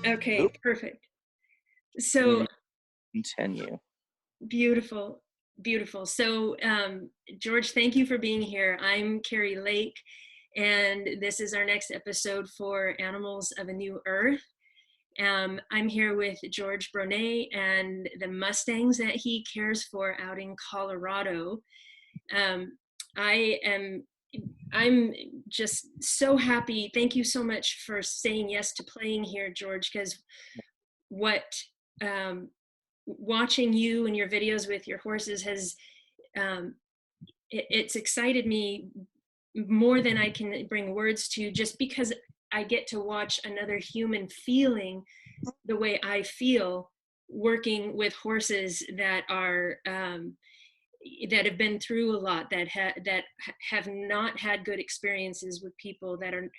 Okay, Oop, perfect. you So need to continue. beautiful, beautiful. So, George, thank you for being here. I'm Carrie Lake, and this is our next episode for Animals of a New Earth. I'm here with George Brauneis and the Mustangs that he cares for out in Colorado. Um, I am I'm just so happy. Thank you so much for saying yes to playing here, George, because what um, watching you and your videos with your horses has um, it's excited me more than I can bring words to, just because I get to watch another human feeling the way I feel working with horses that are that have been through a lot, that have not had good experiences with people, that are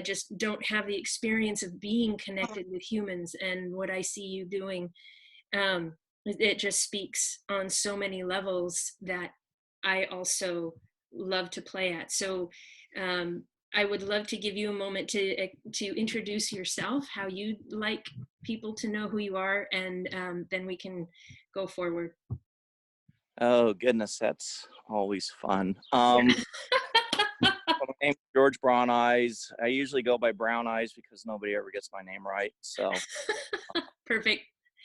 just don't have the experience of being connected with humans. And what I see you doing, it just speaks on so many levels that I also love to play at. So I would love to give you a moment to introduce yourself, how you'd like people to know who you are, and then we can go forward. Oh goodness, that's always fun. Yeah. My name's George Brauneis. I usually go by Brauneis because nobody ever gets my name right. So, Perfect.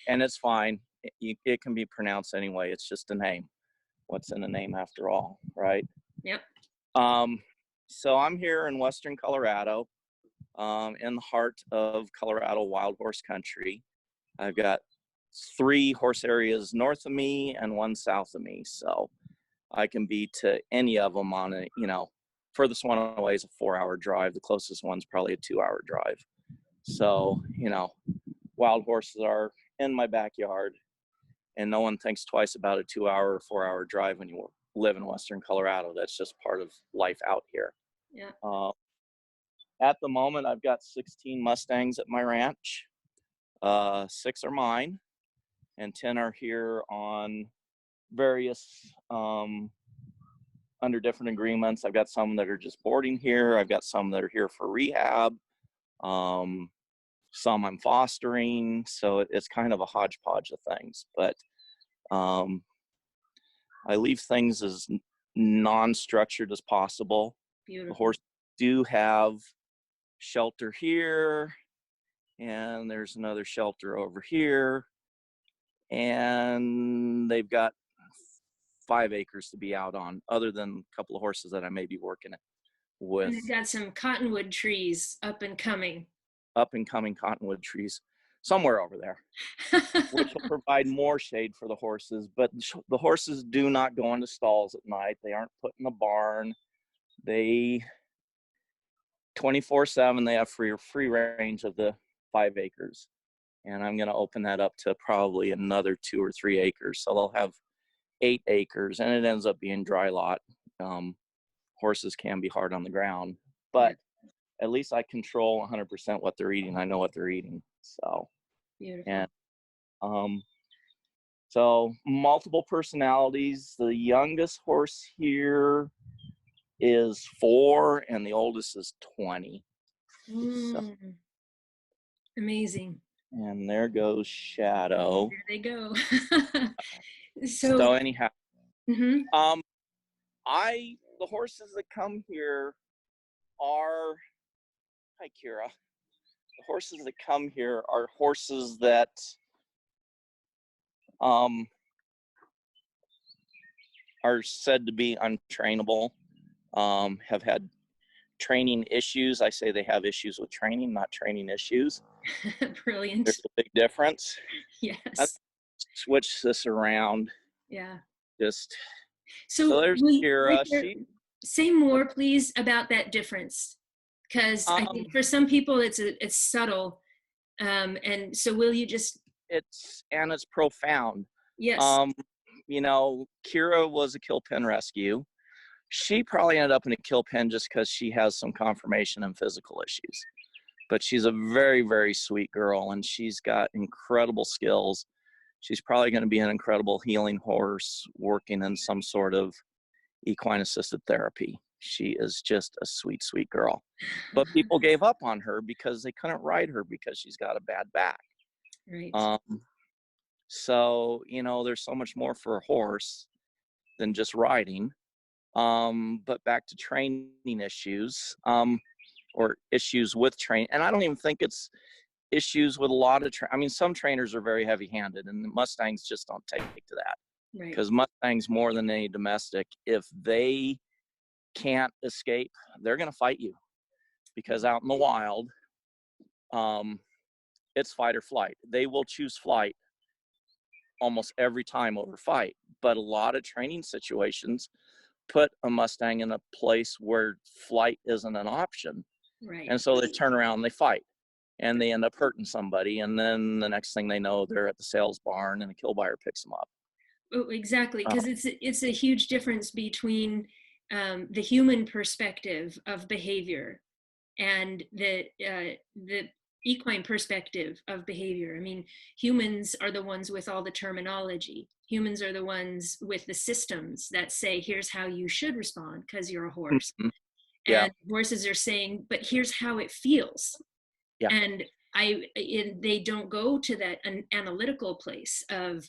and it's fine. It can be pronounced anyway. It's just a name. What's in a name after all, right? Yep. Um, so I'm here in Western Colorado, in the heart of Colorado wild horse country. I've got 3 horse areas north of me and 1 south of me. So I can be to any of them on a, furthest one away is a 4-hour drive. The closest one's probably a 2-hour drive. So, wild horses are in my backyard, and no one thinks twice about a 2-hour or 4-hour drive when you live in Western Colorado. That's just part of life out here. Yeah. Uh, at the moment, I've got 16 Mustangs at my ranch. 6 are mine, and 10 are here on various under different agreements. I've got some that are just boarding here. I've got some that are here for rehab. Some I'm fostering. So it's kind of a hodgepodge of things. But I leave things as non-structured as possible. The Beautiful. horses do have shelter here, and there's another shelter over here, and they've got 5 acres to be out on, other than a couple of horses that I may be working And with. they've got some cottonwood trees up and coming. Up and coming cottonwood trees somewhere over there, which will provide more shade for the horses. But the horses do not go into stalls at night. They aren't put in a barn. They 24/7, they have free range of the 5 acres. And I'm going to open that up to probably another 2 or 3 acres. So they'll have 8 acres, and it ends up being dry lot. Horses can be hard on the ground, but at least I control 100% what they're eating. I know what they're eating. So, Beautiful. and so multiple personalities. The youngest horse here is 4, and the oldest is 20. So, Amazing. and there goes Shadow. There they go. So So, anyhow, mhm. the horses that come here are, hi Kira. The horses that come here are horses that are said to be untrainable, have had training issues. I say they have issues with training, not training issues. Brilliant. There's a big difference. Yes. Switch this around. Yeah. Just so So, there's Kira. say more, please, about that difference, because I think for some people it's subtle. And so, will you just? It's profound. Yes. Kira was a kill pen rescue. She probably ended up in a kill pen just because she has some conformation and physical issues. But she's a very, very sweet girl, and she's got incredible skills. She's probably going to be an incredible healing horse working in some sort of equine assisted therapy. She is just a sweet, sweet girl. But people gave up on her because they couldn't ride her because she's got a bad back. Right. Um, so, there's so much more for a horse than just riding. But back to training issues, or issues with training. And I don't even think it's issues with a lot of, some trainers are very heavy handed, and the Mustangs just don't take to that. Right. Because Mustangs, more than any domestic, if they can't escape, they're going to fight you, because out in the wild, it's fight or flight. They will choose flight almost every time over fight. But a lot of training situations put a Mustang in a place where flight isn't an option. Right. And so they turn around and they fight, and they end up hurting somebody. And then the next thing they know, they're at the sales barn and a kill buyer picks them up. Oh, exactly. Uh, Because it's a huge difference between the human perspective of behavior and the equine perspective of behavior. I mean, humans are the ones with all the terminology. Humans are the ones with the systems that say, here's how you should respond because you're a horse. yeah. And horses are saying, but here's how it feels. Yeah. And they don't go to that analytical place of,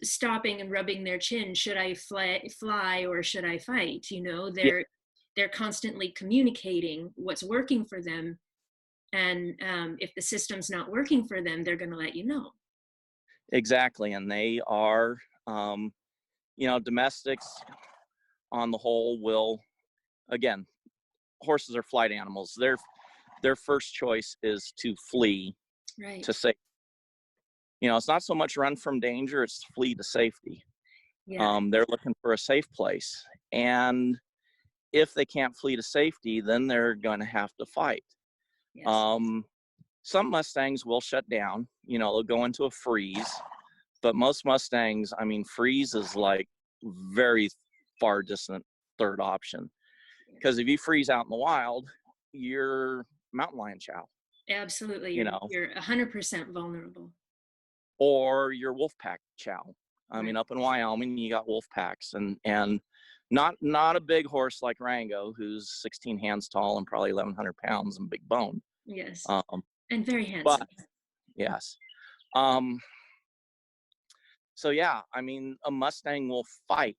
stopping and rubbing their chin. Should I fly or should I fight? Yeah. They're constantly communicating what's working for them. And if the system's not working for them, they're going to let you know. Exactly. And they are, domestics on the whole will, again, horses are flight animals. Their first choice is to flee Right. to safety. It's not so much run from danger, it's flee to safety. Yeah. They're looking for a safe place. And if they can't flee to safety, then they're going to have to fight. Yes. Some Mustangs will shut down, they'll go into a freeze. But most Mustangs, freeze is like very far distant third option. Because if you freeze out in the wild, you're mountain lion chow. Absolutely. You're 100% vulnerable. Or you're wolf pack chow. Right. Up in Wyoming, you got wolf packs, and not a big horse like Rango, who's 16 hands tall and probably 1,100 pounds and big bone. Yes. And very handsome. But yes. So yeah, a Mustang will fight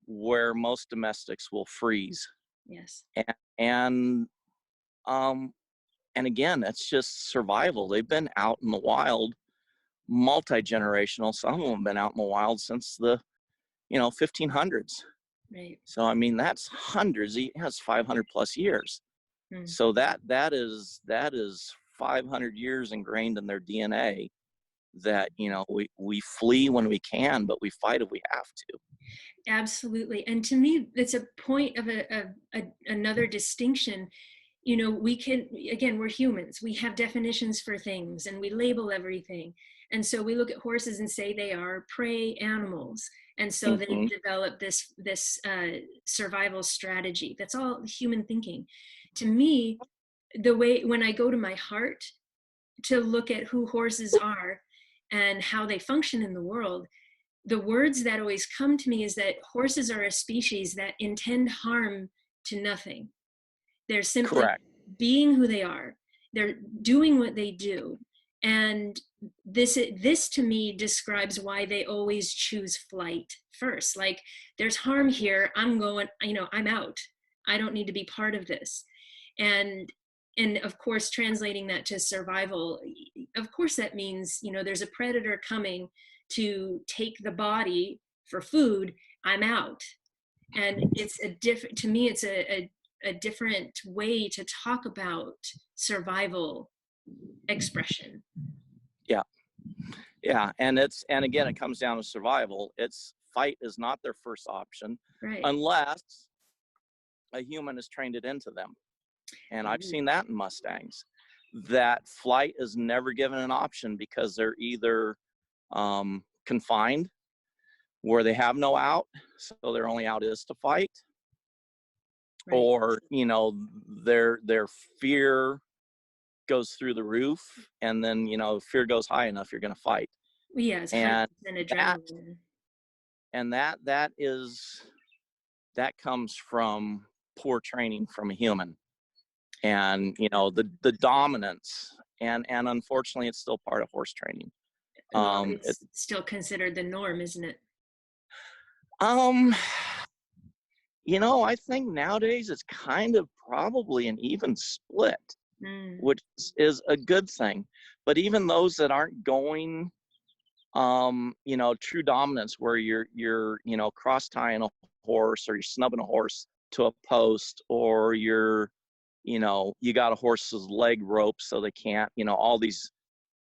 where most domestics will freeze. Yes. And again, it's just survival. They've been out in the wild, multi-generational. Some of them have been out in the wild since the 1500s. Right. So that's hundreds. That's 500 plus years. So that is 500 years ingrained in their DNA. That we flee when we can, but we fight if we have to. Absolutely. And to me, it's a point of another distinction. We can, again, we're humans. We have definitions for things and we label everything. And so we look at horses and say they are prey animals. And so they develop this survival strategy. That's all human thinking. To me, the way, when I go to my heart to look at who horses are and how they function in the world, the words that always come to me is that horses are a species that intend harm to nothing. They're simply Correct. being who they are. They're doing what they do. And this to me describes why they always choose flight first. Like, there's harm here. I'm going, I'm out. I don't need to be part of this. And of course, translating that to survival, of course, that means, there's a predator coming to take the body for food. I'm out. And it's to me, it's a different way to talk about survival expression. Yeah. And again, it comes down to survival. It's fight is not their first option, right, unless a human has trained it into them. And I've seen that in Mustangs, that flight is never given an option because they're either confined, where they have no out, so their only out is to fight, right. or their fear goes through the roof, and then fear goes high enough, you're going to fight. Yeah, it's 100% adrenaline. And that comes from poor training from a human, and the dominance, and unfortunately it's still part of horse training. Well, It, it's still considered the norm, isn't it? um I think nowadays it's kind of probably an even split, Mm, which is a good thing. But even those that aren't going, true dominance, where you're cross tying a horse, or you're snubbing a horse to a post, or you got a horse's leg rope so they can't, all these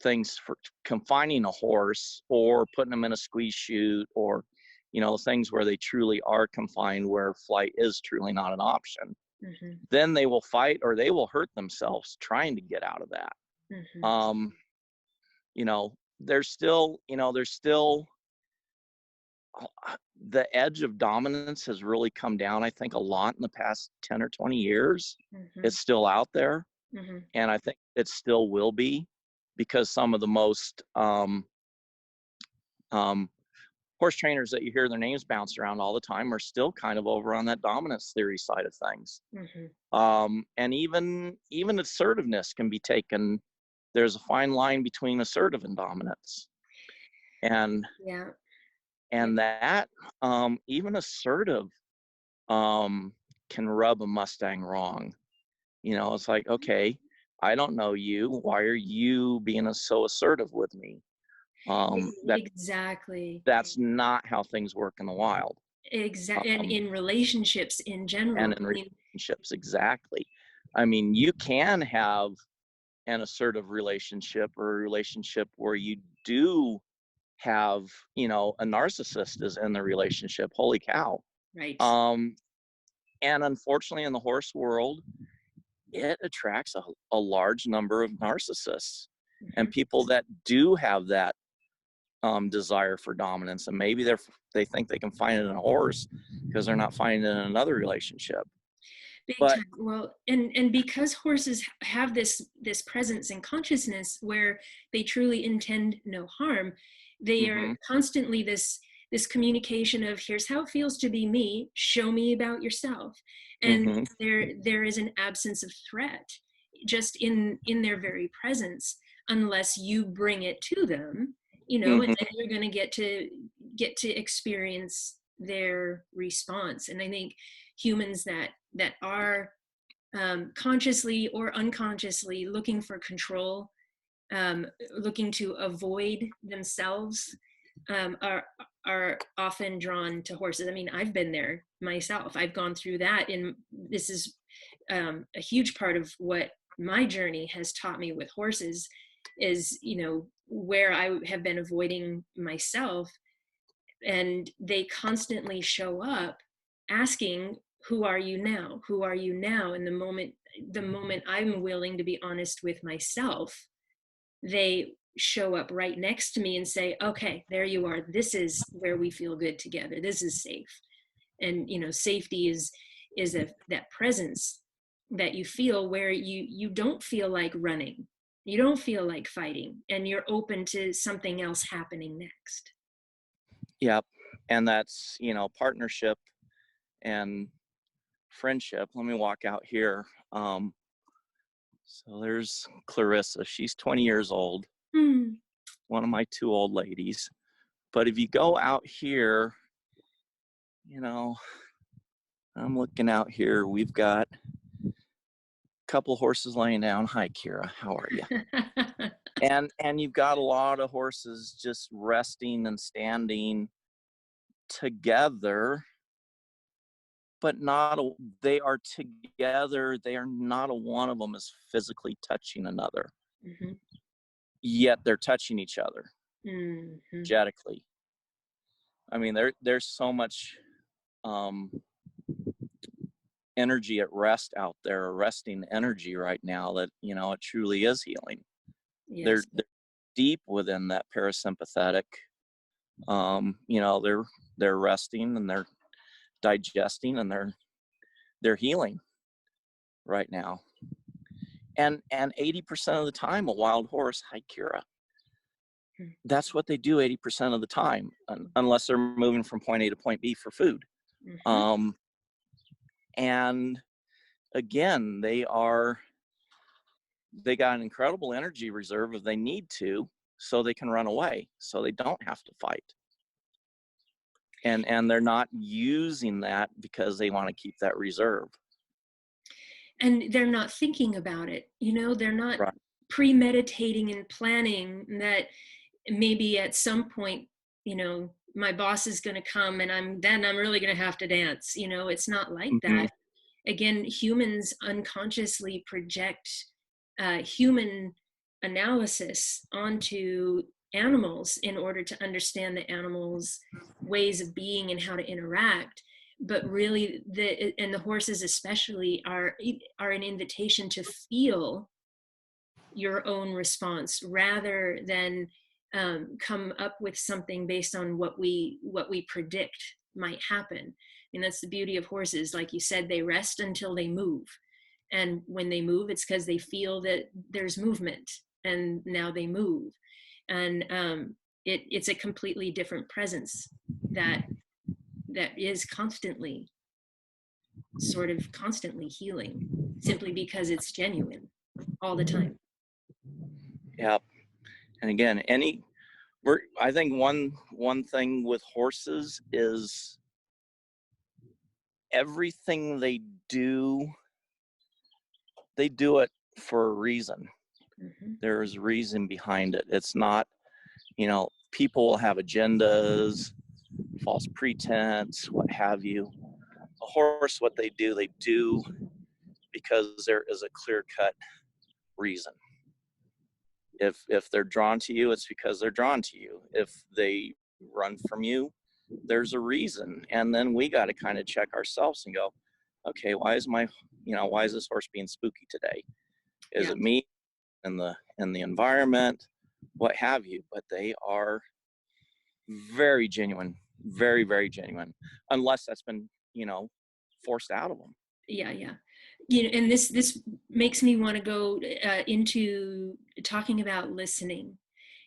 things for confining a horse, or putting them in a squeeze chute, or things where they truly are confined, where flight is truly not an option. mm-hmm, Then they will fight, or they will hurt themselves trying to get out of that. mm-hmm. um there's still the edge of dominance has really come down, I think, a lot in the past 10 or 20 years. Mm-hmm. It's still out there, Mm-hmm. and I think it still will be, because some of the most um, horse trainers that you hear their names bounced around all the time are still kind of over on that dominance theory side of things. Mm-hmm. And even assertiveness can be taken. There's a fine line between assertive and dominance, and Yeah. and that even assertive can rub a Mustang wrong. It's like, okay, I don't know you. Why are you being so assertive with me? That Exactly. that's not how things work in the wild. And Um, in relationships in and general. in I mean, relationships, exactly. I mean, you can have an assertive relationship, or a relationship where you do have, a narcissist is in the relationship. Holy cow. right. Um, and unfortunately, in the horse world, it attracts a large number of narcissists, Mm-hmm. and people that do have that desire for dominance, and maybe they think they can find it in a horse because they're not finding it in another relationship. Big But time. Well, and because horses have this presence and consciousness where they truly intend no harm, they are mm-hmm, constantly this communication of, here's how it feels to be me, show me about yourself. And mm-hmm, there is an absence of threat just in their very presence, unless you bring it to them, and mm-hmm, then you're going to get to experience their response. And I think humans that are consciously or unconsciously looking for control, looking to avoid themselves, are often drawn to horses. I mean, I've been there myself. I've gone through that, and this is a huge part of what my journey has taught me with horses is, where I have been avoiding myself, and they constantly show up asking, who are you now, who are you now? And the moment I'm willing to be honest with myself, they show up right next to me and say, okay, there you are, this is where we feel good together, this is safe. And safety is that presence that you feel, where you don't feel like running, you don't feel like fighting, and you're open to something else happening next. yep. And that's, partnership and friendship. Let me walk out here. So there's Clarissa. She's 20 years old, Hmm. one of my two old ladies. But if you go out here, you know, I'm looking out here. We've got a couple horses laying down. Hi, Kira. How are you? And you've got a lot of horses just resting and standing together, but they are together. They are not a one of them is physically touching another. Mm-hmm. Yet they're touching each other Mm-hmm. energetically. I mean, there's so much um, energy at rest out there, resting energy right now, that it truly is healing. Yes. They're deep within that parasympathetic. They're resting, and they're digesting, and they're healing right now. And 80% of the time, a wild horse, hi Kira, Mm-hmm. that's what they do 80% of the time, unless they're moving from point A to point B for food. Mm-hmm. Um, And again, they got an incredible energy reserve if they need to, so they can run away, so they don't have to fight. And they're not using that because they want to keep that reserve. And they're not thinking about it. They're not Right. premeditating and planning that maybe at some point, my boss is going to come and I'm really going to have to dance. It's not like Mm-hmm. that. Again, humans unconsciously project human analysis onto animals in order to understand the animals' ways of being and how to interact. But really, the horses especially are an invitation to feel your own response rather than come up with something based on what we predict might happen. And that's the beauty of horses. Like you said, they rest until they move. And when they move, it's because they feel that there's movement, and now they move. And it's a completely different presence that is constantly healing, simply because it's genuine all the time. Yeah. And again, I think one thing with horses is everything they do it for a reason. Mm-hmm. There's a reason behind it. It's not, people will have agendas, false pretense, what have you. A horse, what they do because there is a clear-cut reason. If they're drawn to you, it's because they're drawn to you. If they run from you, there's a reason. And then we got to kind of check ourselves and go, okay, why is this horse being spooky today? Is it me and the environment, what have you? But they are very genuine, very, very genuine, unless that's been, forced out of them. Yeah. And this makes me want to go into talking about listening.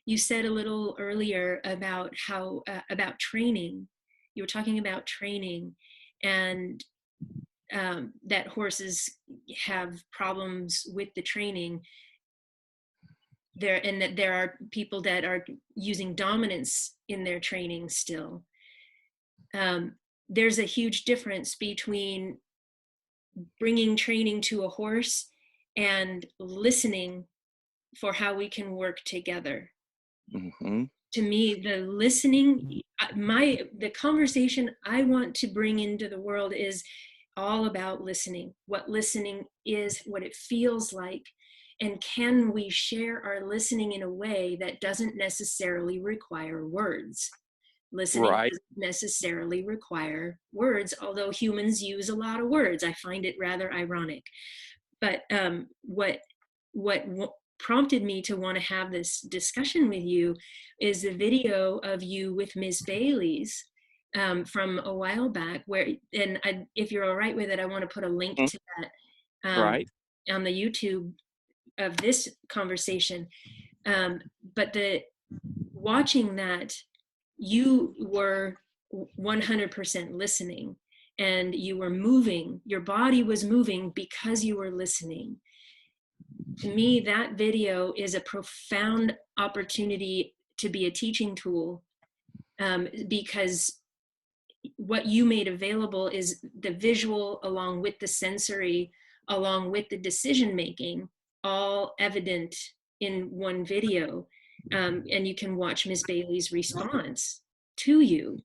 You said a little earlier about how about training. You were talking about training, and that horses have problems with the training there, and that there are people that are using dominance in their training still. There's a huge difference between bringing training to a horse and listening for how we can work together. Mm-hmm. To me, the listening, the conversation I want to bring into the world is all about listening, what listening is, what it feels like, and can we share our listening in a way that doesn't necessarily require words. Listening Right. doesn't necessarily require words, although humans use a lot of words. I find it rather ironic. But what prompted me to want to have this discussion with you is the video of you with Ms. Bailey's from a while back, if you're all right with it, I want to put a link to that Right. on the YouTube of this conversation. But watching that, you were 100% listening, and you were moving, your body was moving because you were listening. To me, that video is a profound opportunity to be a teaching tool, because what you made available is the visual along with the sensory, along with the decision making, all evident in one video. And you can watch Ms. Bailey's response to you.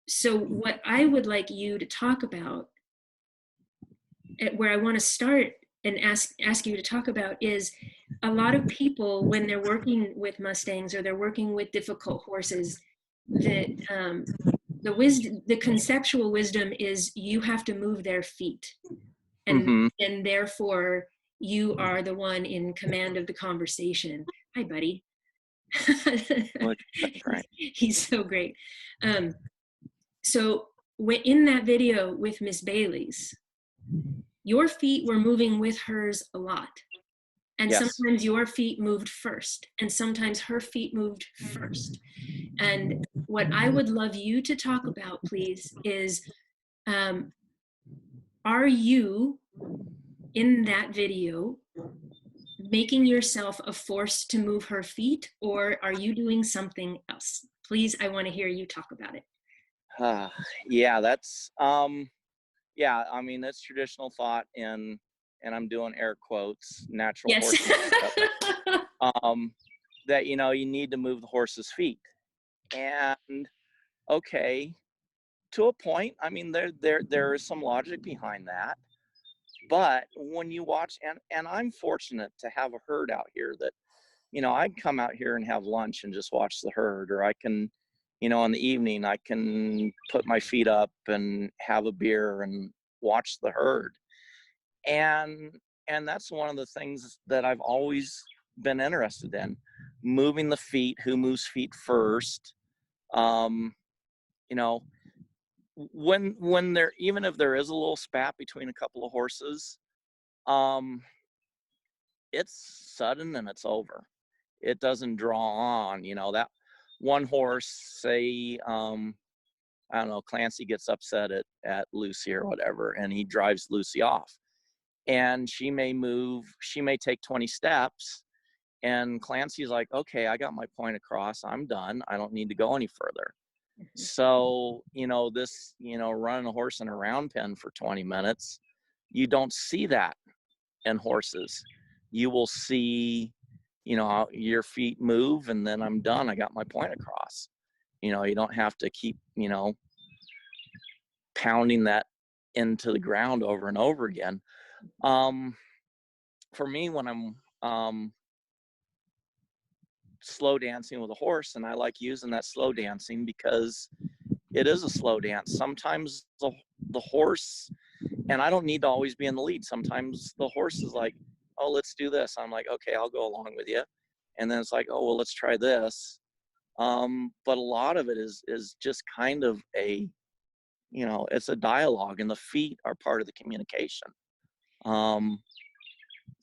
So what I would like you to talk about, where I want to start and ask you to talk about, is a lot of people, when they're working with Mustangs or they're working with difficult horses, that the conceptual wisdom is you have to move their feet, and Mm-hmm. and therefore you are the one in command of the conversation. Hi, buddy. He's so great. So in that video with Miss Bailey's, your feet were moving with hers a lot. And Yes. sometimes your feet moved first, and sometimes her feet moved first. And what I would love you to talk about, please, is are you in that video making yourself a force to move her feet, or are you doing something else? Please, I want to hear you talk about it. Yeah, that's yeah, I mean, that's traditional thought and I'm doing air quotes, natural Yes. horsemanship. That you need to move the horse's feet. And okay, to a point, I mean, there is some logic behind that. But when you watch, and I'm fortunate to have a herd out here that, I can come out here and have lunch and just watch the herd, or I can, in the evening, I can put my feet up and have a beer and watch the herd. And that's one of the things that I've always been interested in, moving the feet, who moves feet first. Um, you know, when there, even if there is a little spat between a couple of horses, um, it's sudden and it's over. It doesn't draw on, that one horse, say, I don't know, Clancy gets upset at Lucy or whatever, and he drives Lucy off. And she may take 20 steps, and Clancy's like, okay, I got my point across. I'm done. I don't need to go any further. Mhm. So, this, running a horse in a round pen for 20 minutes, you don't see that in horses. You will see, your feet move, and then I'm done. I got my point across. You don't have to keep, pounding that into the ground over and over again. For me, when I'm slow dancing with a horse, and I like using that slow dancing because it is a slow dance. Sometimes the horse, and I don't need to always be in the lead. Sometimes the horse is like, oh, let's do this. I'm like, okay, I'll go along with you. And then it's like, oh, well, let's try this. But a lot of it is just kind of it's a dialogue, and the feet are part of the communication. Um,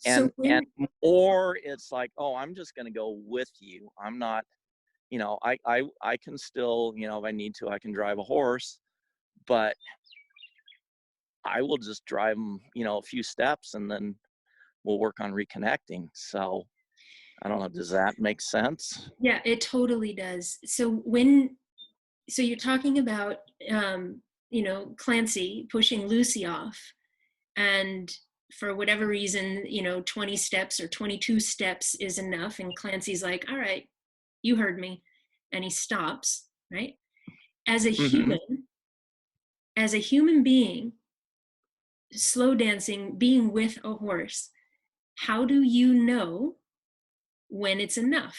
So and when, or it's like, oh, I'm just going to go with you. I'm not, I can still, if I need to, I can drive a horse, but I will just drive them, a few steps, and then we'll work on reconnecting. So I don't know, does that make sense? yeah, it totally does. So you're talking about, Clancy pushing Lucy off, and for whatever reason, 20 steps or 22 steps is enough. And Clancy's like, all right, you heard me. And he stops, right? As a Mm-hmm. human, as a human being, slow dancing, being with a horse, how do you know when it's enough?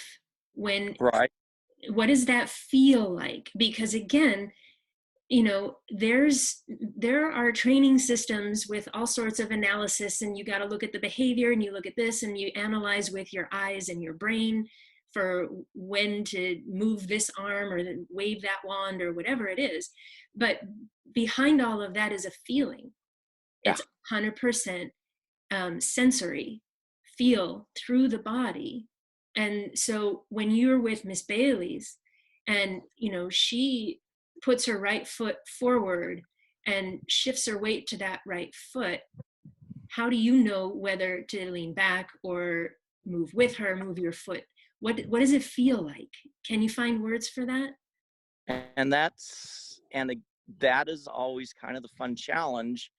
When, Right. what does that feel like? Because again, there are training systems with all sorts of analysis, and you got to look at the behavior, and you look at this, and you analyze with your eyes and your brain for when to move this arm or wave that wand or whatever it is. But behind all of that is a feeling. Yeah. It's 100% sensory, feel through the body. And so when you're with Miss Bailey's, and she puts her right foot forward and shifts her weight to that right foot, how do you know whether to lean back or move with her, move your foot? What does it feel like? Can you find words for that? And that is always kind of the fun challenge,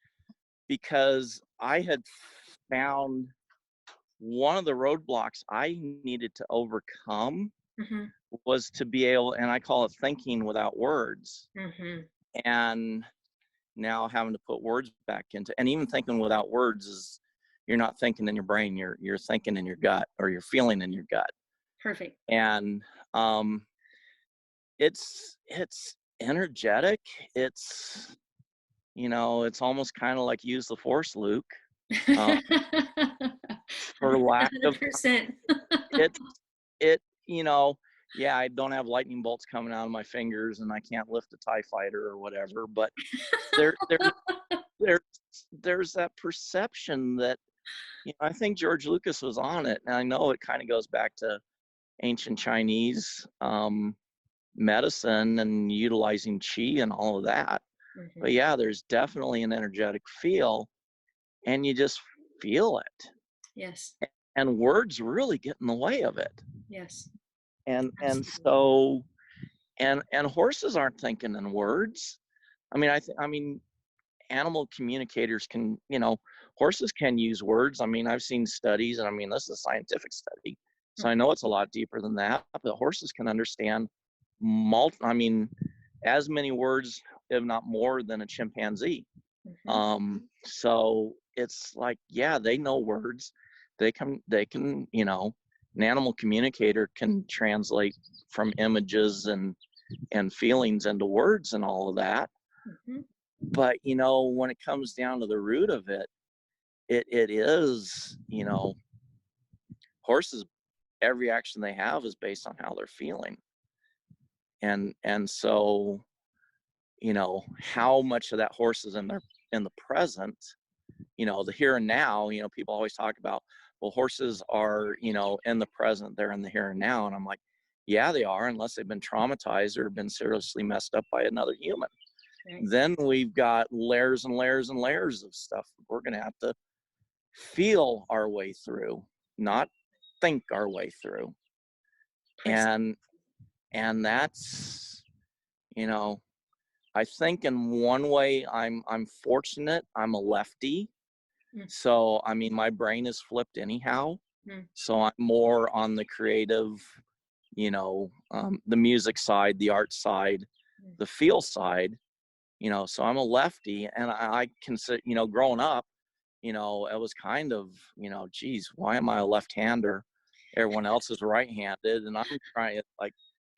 because I had found one of the roadblocks I needed to overcome Mm-hmm. was to be able, and I call it thinking without words. Mm-hmm. And now having to put words back into, and even thinking without words is, you're not thinking in your brain, you're thinking in your gut, or you're feeling in your gut. Perfect. And it's energetic. It's almost kind of like use the force, Luke. Um, for lack of 100%. it it yeah, I don't have lightning bolts coming out of my fingers, and I can't lift a TIE fighter or whatever, but there there there there's that perception that, I think George Lucas was on it, and I know it kind of goes back to ancient Chinese medicine and utilizing qi and all of that. But Mm-hmm. yeah, there's definitely an energetic feel, and you just feel it. Yes. And words really get in the way of it. Yes. And Absolutely. so and horses aren't thinking in words. I mean, animal communicators can, horses can use words. I mean, I've seen studies, and I mean, this is a scientific study, so I Mm-hmm. know it's a lot deeper than that. But horses can understand I mean, as many words, if not more, than a chimpanzee. Mm-hmm. So it's like, yeah, they know words. They can, an animal communicator can translate from images and feelings into words and all of that. Mm-hmm. But when it comes down to the root of it, it is, horses, every action they have is based on how they're feeling. And so, how much of that horse is in the present, the here and now. People always talk about, well, horses are, in the present, they're in the here and now. And I'm like, yeah, they are, unless they've been traumatized or been seriously messed up by another human. Right. Then we've got layers and layers and layers of stuff we're going to have to feel our way through, not think our way through. Precise. And that's, you know I think in one way I'm fortunate. I'm a lefty, so I mean my brain is flipped anyhow, Mm-hmm. so I'm more on the creative, the music side, the art side, the feel side. So I'm a lefty, and I consider, growing up, it was kind of, geez, why am I a left-hander? Everyone else is right-handed, and I'm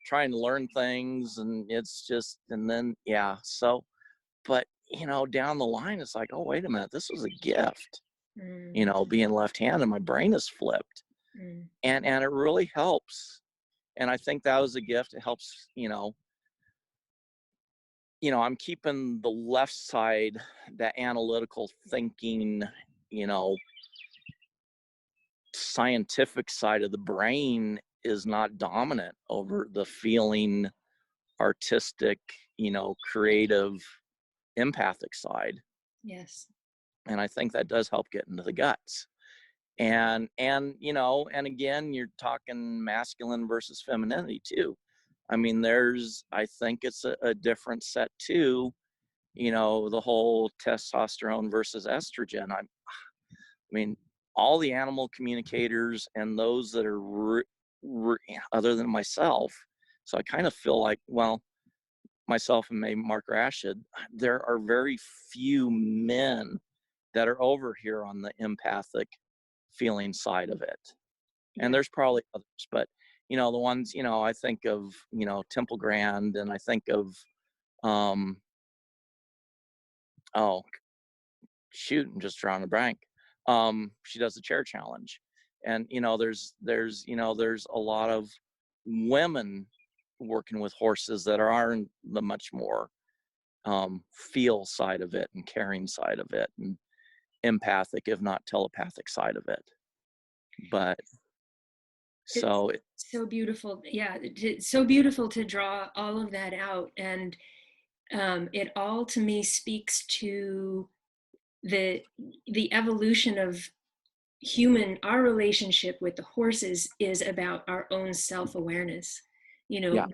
trying to learn things, and it's just, and then, yeah. So, but, down the line, it's like, oh, wait a minute, this was a gift, Mm-hmm. being left-handed, my brain is flipped. And it really helps. And I think that was a gift. It helps, I'm keeping the left side, that analytical thinking, you know, scientific side of the brain is not dominant over the feeling, artistic, creative, empathic side. Yes. And I think that does help get into the guts. And again, you're talking masculine versus femininity too. I mean, I think it's a different set too, the whole testosterone versus estrogen. I mean, all the animal communicators and those that are other than myself. So I kind of feel like, well, myself and maybe Mark Rashid, there are very few men that are over here on the empathic feeling side of it. And Yeah. there's probably others, but the ones, I think of, Temple Grand, and I think of, oh, shoot, I'm just drawing a blank. She does the chair challenge, and there's a lot of women working with horses that are in the much more feel side of it and caring side of it and empathic, if not telepathic side of it. But It's so so beautiful. Yeah, it's so beautiful to draw all of that out, and it all to me speaks to the the evolution of our relationship with the horses is about our own self-awareness. You know, yeah,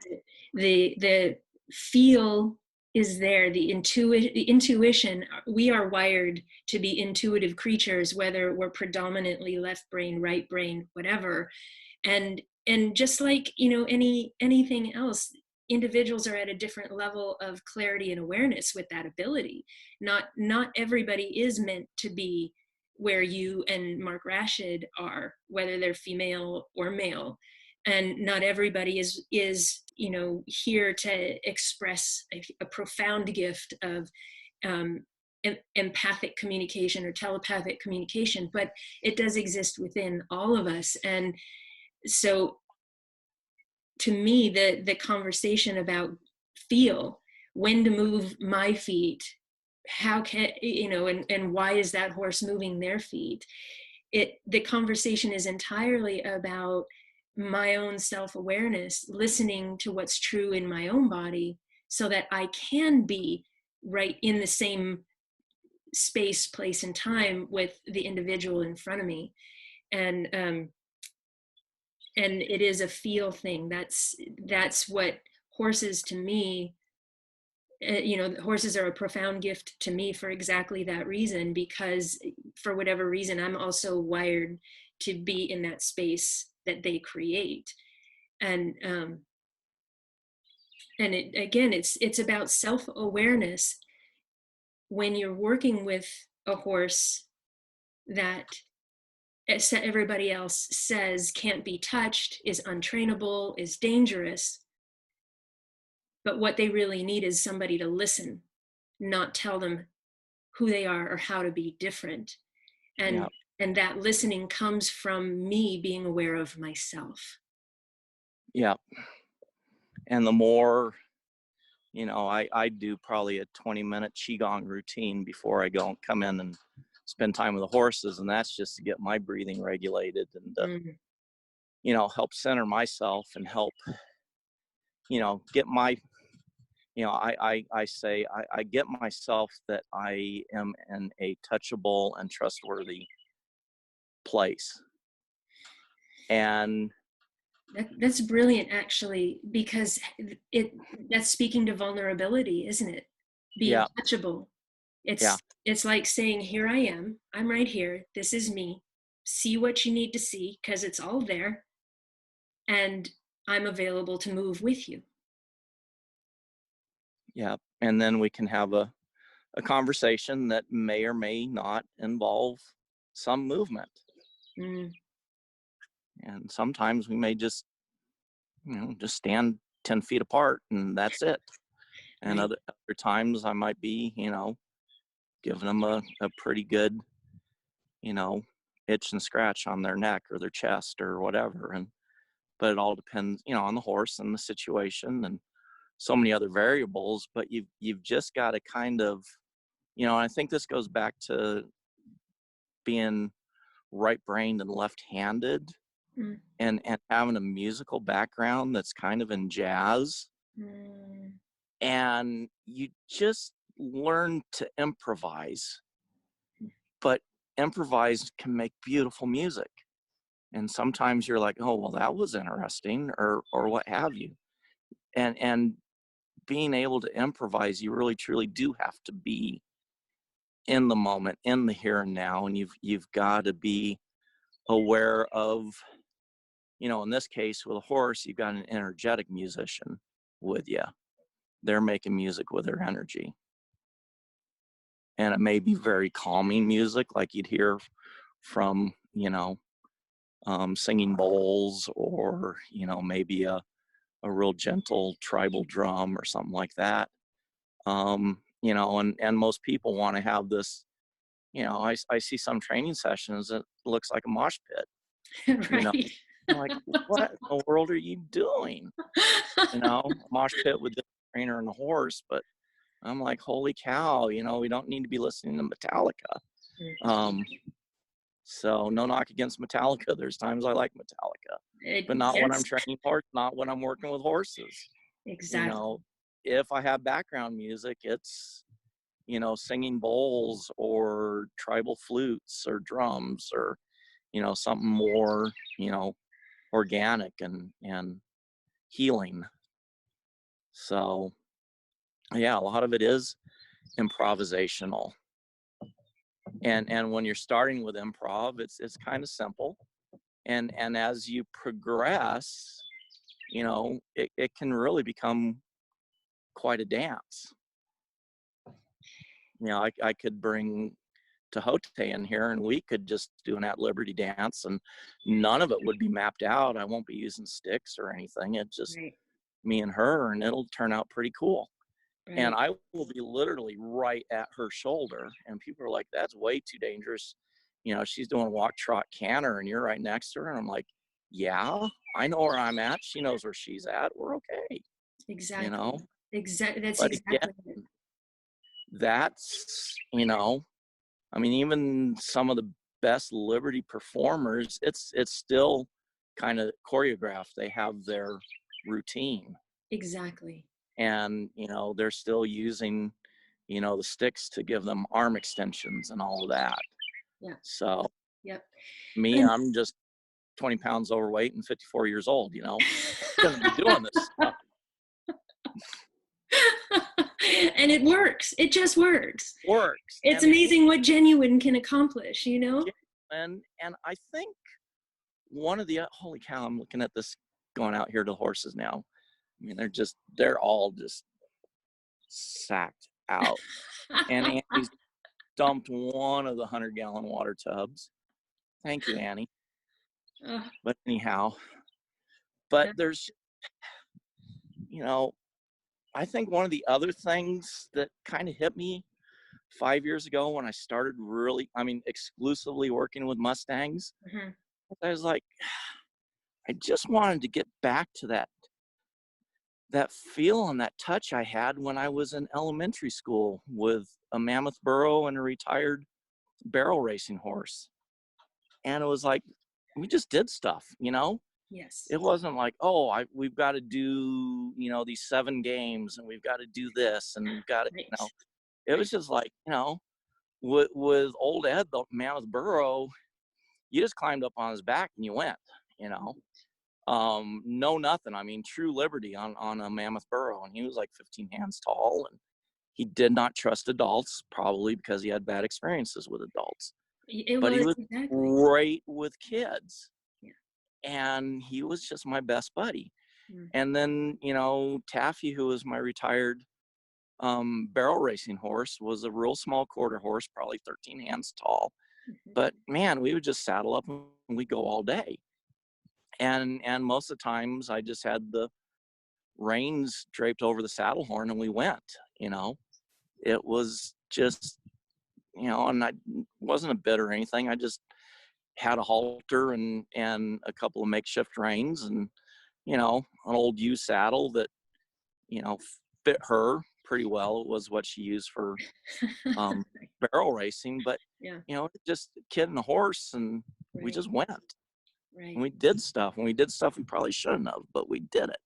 the feel is there, the intuition. We are wired to be intuitive creatures, whether we're predominantly left brain, right brain, whatever. And just like, anything else, individuals are at a different level of clarity and awareness with that ability. Not everybody is meant to be where you and Mark Rashid are, whether they're female or male. And not everybody is here to express a profound gift of um, empathic communication or telepathic communication, but it does exist within all of us. And so to me, the conversation about feel, when to move my feet, how can, and why is that horse moving their feet, the conversation is entirely about my own self-awareness, listening to what's true in my own body, so that I can be right in the same space, place, and time with the individual in front of me. And it is a feel thing. That's what horses to me, horses are a profound gift to me for exactly that reason, because for whatever reason, I'm also wired to be in that space that they create. And again, it's about self-awareness. When you're working with a horse that everybody else says can't be touched, is untrainable, is dangerous, but what they really need is somebody to listen, not tell them who they are or how to be different. Yeah. And that listening comes from me being aware of myself. Yeah. And the more, I do probably a 20-minute qigong routine before I go and come in and spend time with the horses, and that's just to get my breathing regulated and help center myself and help get my I say I get myself that I am in a touchable and trustworthy place. And That's brilliant, actually, because that's speaking to vulnerability, isn't it? Being yeah, touchable. yeah, It's like saying, here I am, I'm right here, this is me, see what you need to see, because it's all there, and I'm available to move with you. yeah. And then we can have a conversation that may or may not involve some movement. Mm, And sometimes we may just stand 10 feet apart and that's it. And right. other times I might be, giving them a pretty good, you know, itch and scratch on their neck or their chest or whatever. But it all depends, on the horse and the situation and so many other variables. But you've just got to kind of, I think this goes back to being right-brained and left-handed, Mm, and having a musical background that's kind of in jazz, mm, and you just learn to improvise. But improvise can make beautiful music, and sometimes you're like, oh well, that was interesting, or what have you. And being able to improvise, you really truly do have to be in the moment, in the here and now, and you've got to be aware of, in this case with a horse, you've got an energetic musician with you. They're making music with their energy. And it may be very calming music, like you'd hear from, singing bowls, or, maybe a real gentle tribal drum or something like that. And most people want to have this, I see some training sessions that looks like a mosh pit, you know, right. I'm like, what in the world are you doing? A mosh pit with the trainer and the horse. But I'm like, holy cow, we don't need to be listening to Metallica. So no knock against Metallica. There's times I like Metallica, but not when I'm Yes, training horse, not when I'm working with horses. You exactly. know, if I have background music, it's, singing bowls or tribal flutes or drums or, something more, organic and healing. So yeah, a lot of it is improvisational. And when you're starting with improv, it's kind of simple. And as you progress, it can really become quite a dance. I could bring Tehote in here and we could just do an at liberty dance, and none of it would be mapped out. I won't be using sticks or anything. It's just Right, me and her, and it'll turn out pretty cool. And right. I will be literally right at her shoulder, and people are like, that's way too dangerous. She's doing walk, trot, canter, and you're right next to her. And I'm like, yeah, I know where I'm at. She knows where she's at. We're okay. you know Exactly. That's but exactly again, it. that's, I mean, even some of the best liberty performers, it's still kind of choreographed. They have their routine, Exactly. and they're still using the sticks to give them arm extensions and all of that. Yeah. So Yep. me, And I'm just 20 pounds overweight and 54 years old, shouldn't be doing this stuff. and it works. It just works. Works. It's And amazing what genuine can accomplish, you know? and I think one of the holy cow, I'm looking at this going out here to the horses now. I mean, they're all just sacked out. And Annie's dumped one of the 100-gallon water tubs. Thank you, Annie. But anyhow, Yeah. there's, I think one of the other things that kind of hit me 5 years ago when I started exclusively working with Mustangs, Mm-hmm. I was like, I just wanted to get back to that feel and that touch I had when I was in elementary school with a mammoth burro and a retired barrel racing horse. And it was like, we just did stuff, Yes. It wasn't like, we've got to do, these 7 games and we've got to do this and we've got to, Right. it was just like, with old Ed, the mammoth burro, you just climbed up on his back and you went, no nothing. I mean, true liberty on a mammoth burro. And he was like 15 hands tall, and he did not trust adults, probably because he had bad experiences with adults. It But he was was exactly. great with kids. Yeah. And he was just my best buddy. Mm. And then, Taffy, who was my retired barrel racing horse, was a real small quarter horse, probably 13 hands tall. Mm-hmm. But man, we would just saddle up and we'd go all day. And most of the times I just had the reins draped over the saddle horn and we went. It was just, and I wasn't a bit or anything. I just had a halter and a couple of makeshift reins and, an old used saddle that, fit her pretty well. It was what she used for barrel racing, but Yeah. just a kid and a horse, and we Right. just went. Right. And we did stuff, and we did stuff we probably shouldn't have, but we did it.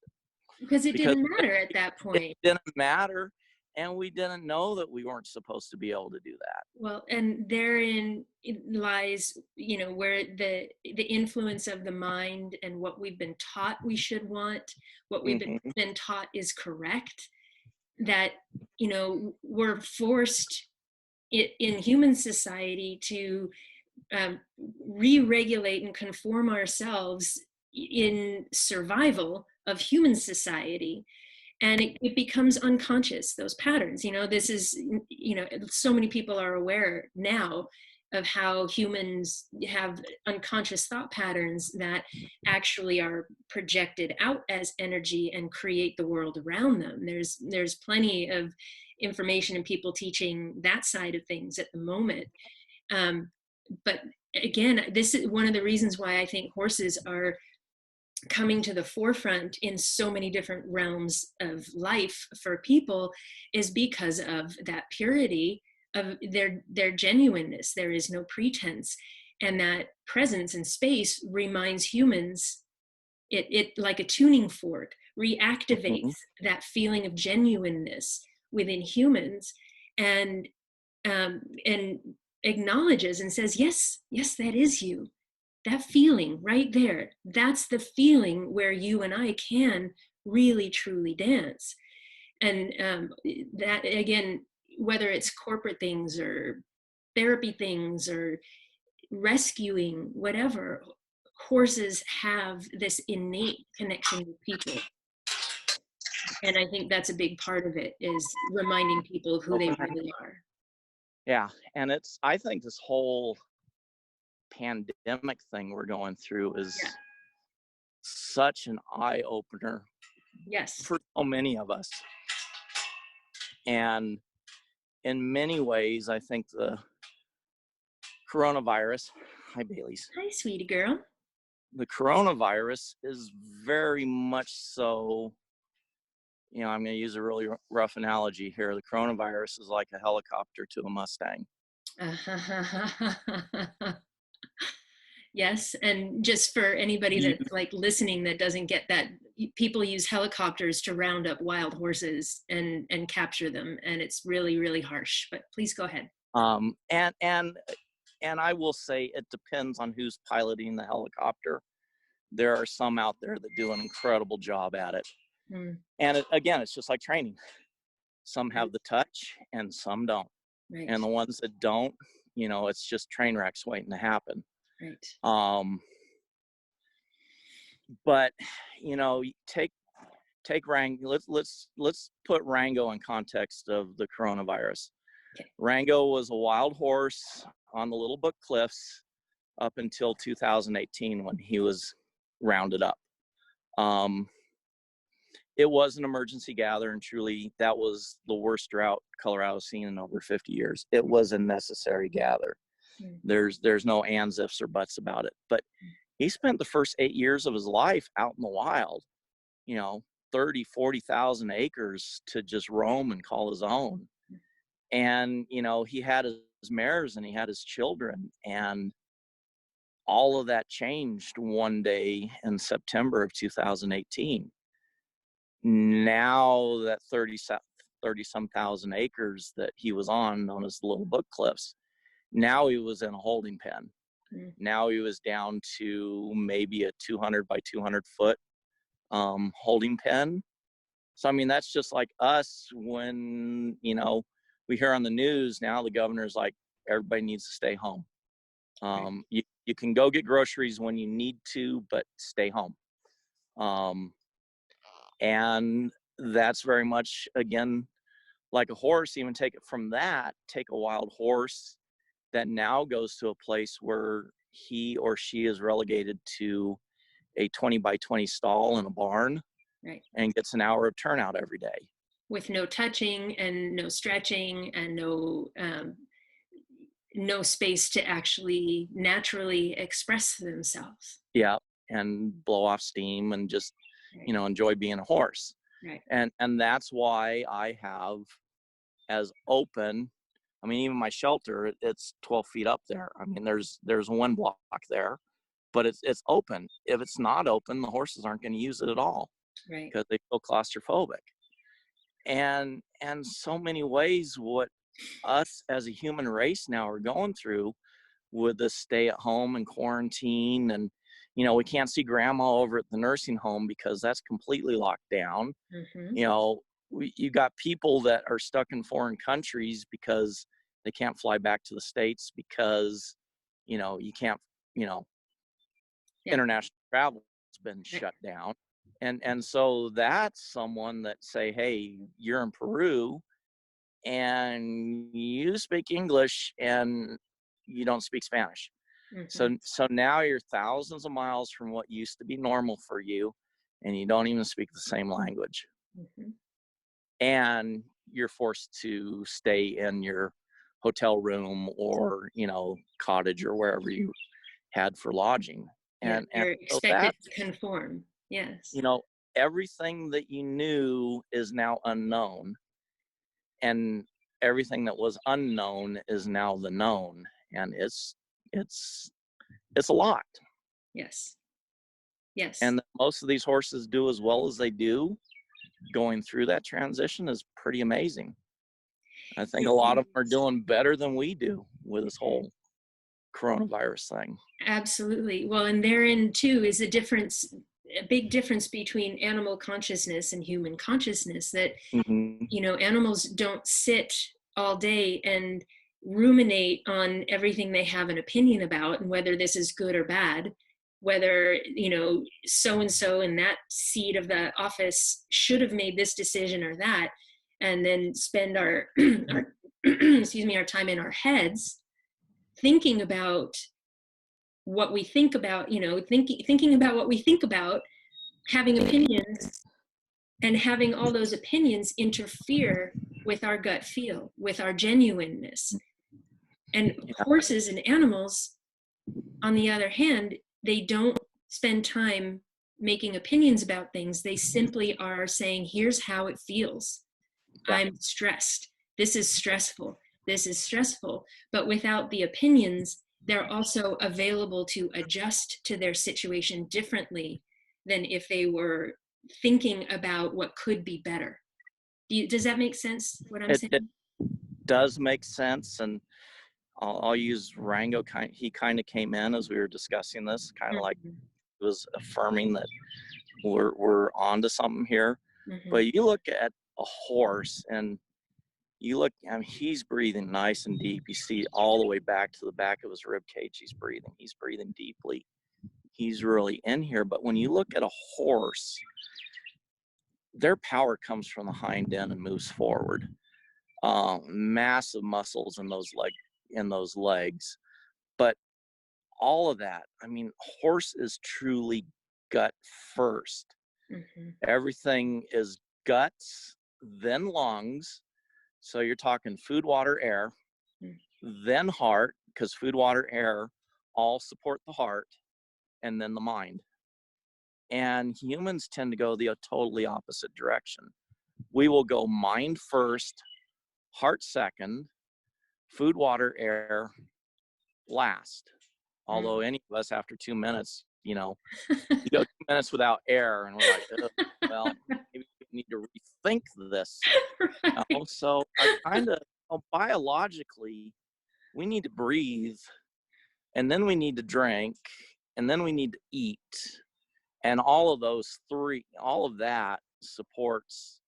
Because it Because didn't matter at that it point. didn't matter, and we didn't know that we weren't supposed to be able to do that. Well, and therein lies, where the influence of the mind and what we've been taught we should want, what we've been taught is correct, that, we're forced in human society to re-regulate and conform ourselves in survival of human society. And it becomes unconscious, those patterns. This is, so many people are aware now of how humans have unconscious thought patterns that actually are projected out as energy and create the world around them. There's plenty of information and people teaching that side of things at the moment. But again, this is one of the reasons why I think horses are coming to the forefront in so many different realms of life for people, is because of that purity of their genuineness. There is no pretense, and that presence in space reminds humans, it like a tuning fork reactivates that feeling of genuineness within humans, and acknowledges and says, yes, that is you. That feeling right there, that's the feeling where you and I can really truly dance. And that, again, whether it's corporate things or therapy things or rescuing, whatever, horses have this innate connection with people. And I think that's a big part of it, is reminding people of who they really are. Yeah. And I think this whole pandemic thing we're going through is such an eye-opener. Yes. For so many of us. And in many ways, I think the coronavirus, hi Bailey's. Hi, sweetie girl. The coronavirus is very much so, I'm going to use a really rough analogy here. The coronavirus is like a helicopter to a Mustang. Yes, and just for anybody You, that's like listening that doesn't get that, people use helicopters to round up wild horses and capture them, and it's really, really harsh. But please go ahead. um, and and and I will say it depends on who's piloting the helicopter. There are some out there that do an incredible job at it. Mm, And again, it's just like training. Some right, have the touch and some don't. right, And the ones that don't, it's just train wrecks waiting to happen. right. Um, but take Rango. Let's put Rango in context of the coronavirus. Okay. Rango was a wild horse on the Little Book Cliffs up until 2018 when he was rounded up. Um, it was an emergency gather, and truly that was the worst drought Colorado's seen in over 50 years. It was a necessary gather. Mm, There's no ands, ifs, or buts about it. But he spent the first 8 years of his life out in the wild, you know, 30, 40,000 acres to just roam and call his own. And, he had his mares and he had his children, and all of that changed one day in September of 2018. Now that 30 some thousand acres that he was on, known as the Little Book Cliffs, now he was in a holding pen. mm, Now he was down to maybe a 200 by 200 foot holding pen. So, I mean, that's just like us when, we hear on the news now the governor's like, everybody needs to stay home. right. You can go get groceries when you need to, but stay home. And that's very much, again, like a horse. Even take it from that, take a wild horse that now goes to a place where he or she is relegated to a 20 by 20 stall in a barn Right. and gets an hour of turnout every day. With no touching and no stretching and no space to actually naturally express themselves. Yeah. And blow off steam and just, Right. Enjoy being a horse. Right. And that's why I have as open, I mean, even my shelter, it's 12 feet up there. I mean, there's one block there, but it's open. If it's not open, the horses aren't going to use it at all Right. because they feel claustrophobic. And so many ways what us as a human race now are going through with the stay at home and quarantine, and we can't see grandma over at the nursing home because that's completely locked down. Mm-hmm. You got people that are stuck in foreign countries because they can't fly back to the States because you can't, Yeah. international travel has been Right. shut down. And so that's someone that say, hey, you're in Peru and you speak English and you don't speak Spanish. Mm-hmm. So now you're thousands of miles from what used to be normal for you, and you don't even speak the same language. Mm-hmm. And you're forced to stay in your hotel room or, cottage or wherever you had for lodging. Yeah. And They're so expected that's, to conform. Yes. everything that you knew is now unknown, and everything that was unknown is now the known. And it's a lot. Yes. Yes. And most of these horses do as well as they do going through that transition is pretty amazing. I think a lot of them are doing better than we do with this whole coronavirus thing. Absolutely. Well, and therein too is a big difference between animal consciousness and human consciousness, that, Mm-hmm. animals don't sit all day and ruminate on everything they have an opinion about and whether this is good or bad, whether, so and so in that seat of the office should have made this decision or that, and then spend our, our excuse me, our time in our heads thinking about what we think about, thinking about what we think about, having opinions, and having all those opinions interfere with our gut feel, with our genuineness. And Yeah. horses and animals, on the other hand, they don't spend time making opinions about things. They simply are saying, here's how it feels. Yeah. I'm stressed. This is stressful. This is stressful. But without the opinions, they're also available to adjust to their situation differently than if they were thinking about what could be better. Does that make sense, what I'm It saying? does make sense. And I'll use Rango. He kind of came in as we were discussing this, kind of like Mhm, was affirming that we're onto something here. mhm, But you look at a horse and you look, I mean, he's breathing nice and deep. You see all the way back to the back of his rib cage, he's breathing deeply. He's really in here. But when you look at a horse, their power comes from the hind end and moves forward. Massive muscles in those legs. But all of that, I mean, horse is truly gut first. mhm, Everything is guts, then lungs. So you're talking food, water, air, mm, then heart, because food, water, air all support the heart, and then the mind. And humans tend to go the totally opposite direction. We will go mind first, heart second, food, water, air last. Although mm. any of us after 2 minutes, you go 2 minutes without air, and we're like, well, maybe we need to rethink this. Right. So I kind of, biologically, we need to breathe, and then we need to drink, and then we need to eat. And all of those three, all of that supports,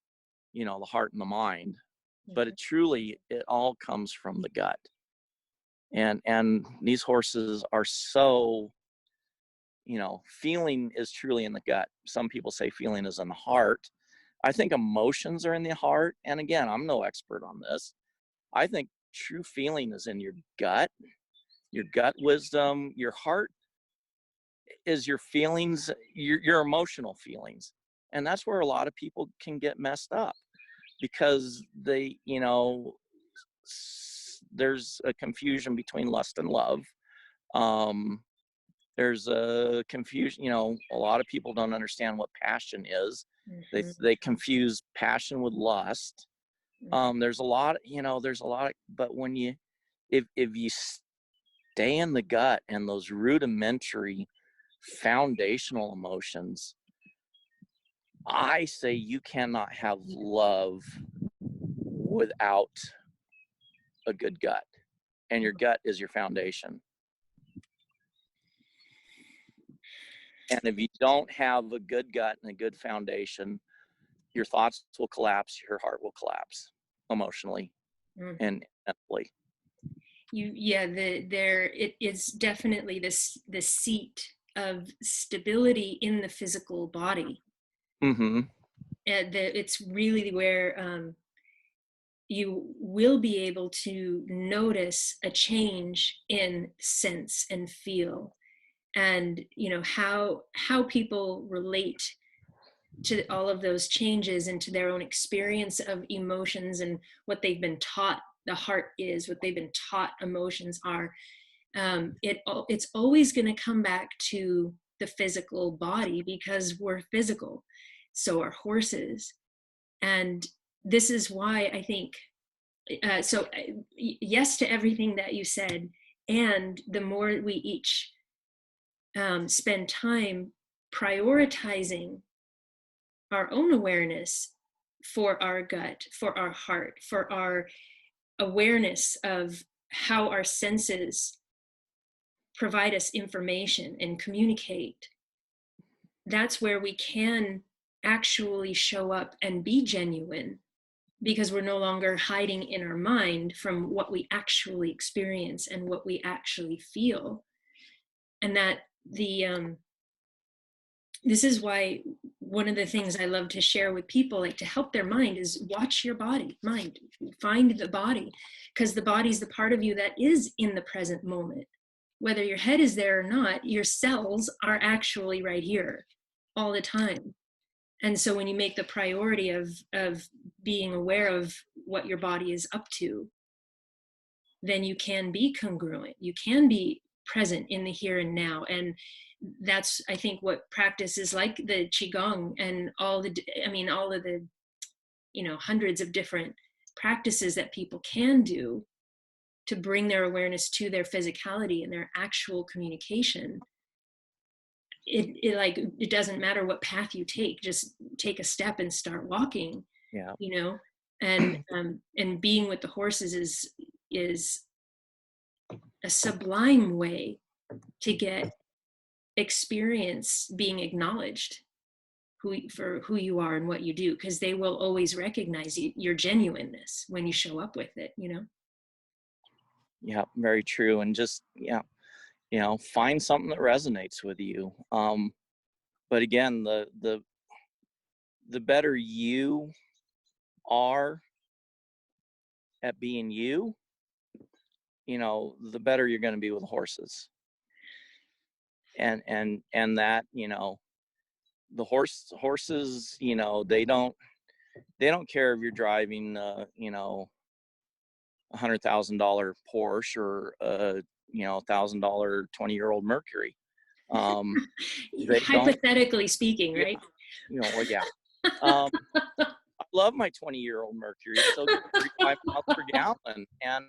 the heart and the mind. But Mhm, it all comes from the gut. And these horses are so, feeling is truly in the gut. Some people say feeling is in the heart. I think emotions are in the heart. And again, I'm no expert on this. I think true feeling is in your gut wisdom. Your heart is your feelings, your emotional feelings. And that's where a lot of people can get messed up because there's a confusion between lust and love. Um, there's a confusion, a lot of people don't understand what passion is. mhm, They confuse passion with lust. mhm, But when if you stay in the gut and those rudimentary foundational emotions, I say you cannot have love without a good gut, and your gut is your foundation. And if you don't have a good gut and a good foundation, your thoughts will collapse, your heart will collapse emotionally mm. and mentally. Yeah, it is definitely the seat of stability in the physical body. Mm-hmm. And it's really where you will be able to notice a change in sense and feel, and how people relate to all of those changes and to their own experience of emotions and what they've been taught the heart is, what they've been taught emotions are. It's always going to come back to the physical body because we're physical, so are horses. And this is why I think, yes to everything that you said. And the more we each spend time prioritizing our own awareness for our gut, for our heart, for our awareness of how our senses provide us information and communicate, that's where we can actually show up and be genuine, because we're no longer hiding in our mind from what we actually experience and what we actually feel. And that this is why one of the things I love to share with people, like to help their mind, is watch your mind, find the body, because the body's the part of you that is in the present moment. Whether your head is there or not, your cells are actually right here all the time. And so when you make the priority of being aware of what your body is up to, then you can be congruent. You can be present in the here and now. And that's, I think, what practice is like, the qigong and all of the hundreds of different practices that people can do to bring their awareness to their physicality and their actual communication, it doesn't matter what path you take, just take a step and start walking. Yeah. And being with the horses is a sublime way to get experience being acknowledged for who you are and what you do, because they will always recognize your genuineness when you show up with it. Yeah, very true. And just, find something that resonates with you. But again, the better you are at being you, the better you're going to be with horses. And that, the horses, they don't care if you're driving, $100,000 Porsche or $1,000 20-year-old Mercury. They don't. Hypothetically speaking, Yeah, right? well, yeah. I love my 20-year-old Mercury. It's still got 35 miles per gallon, and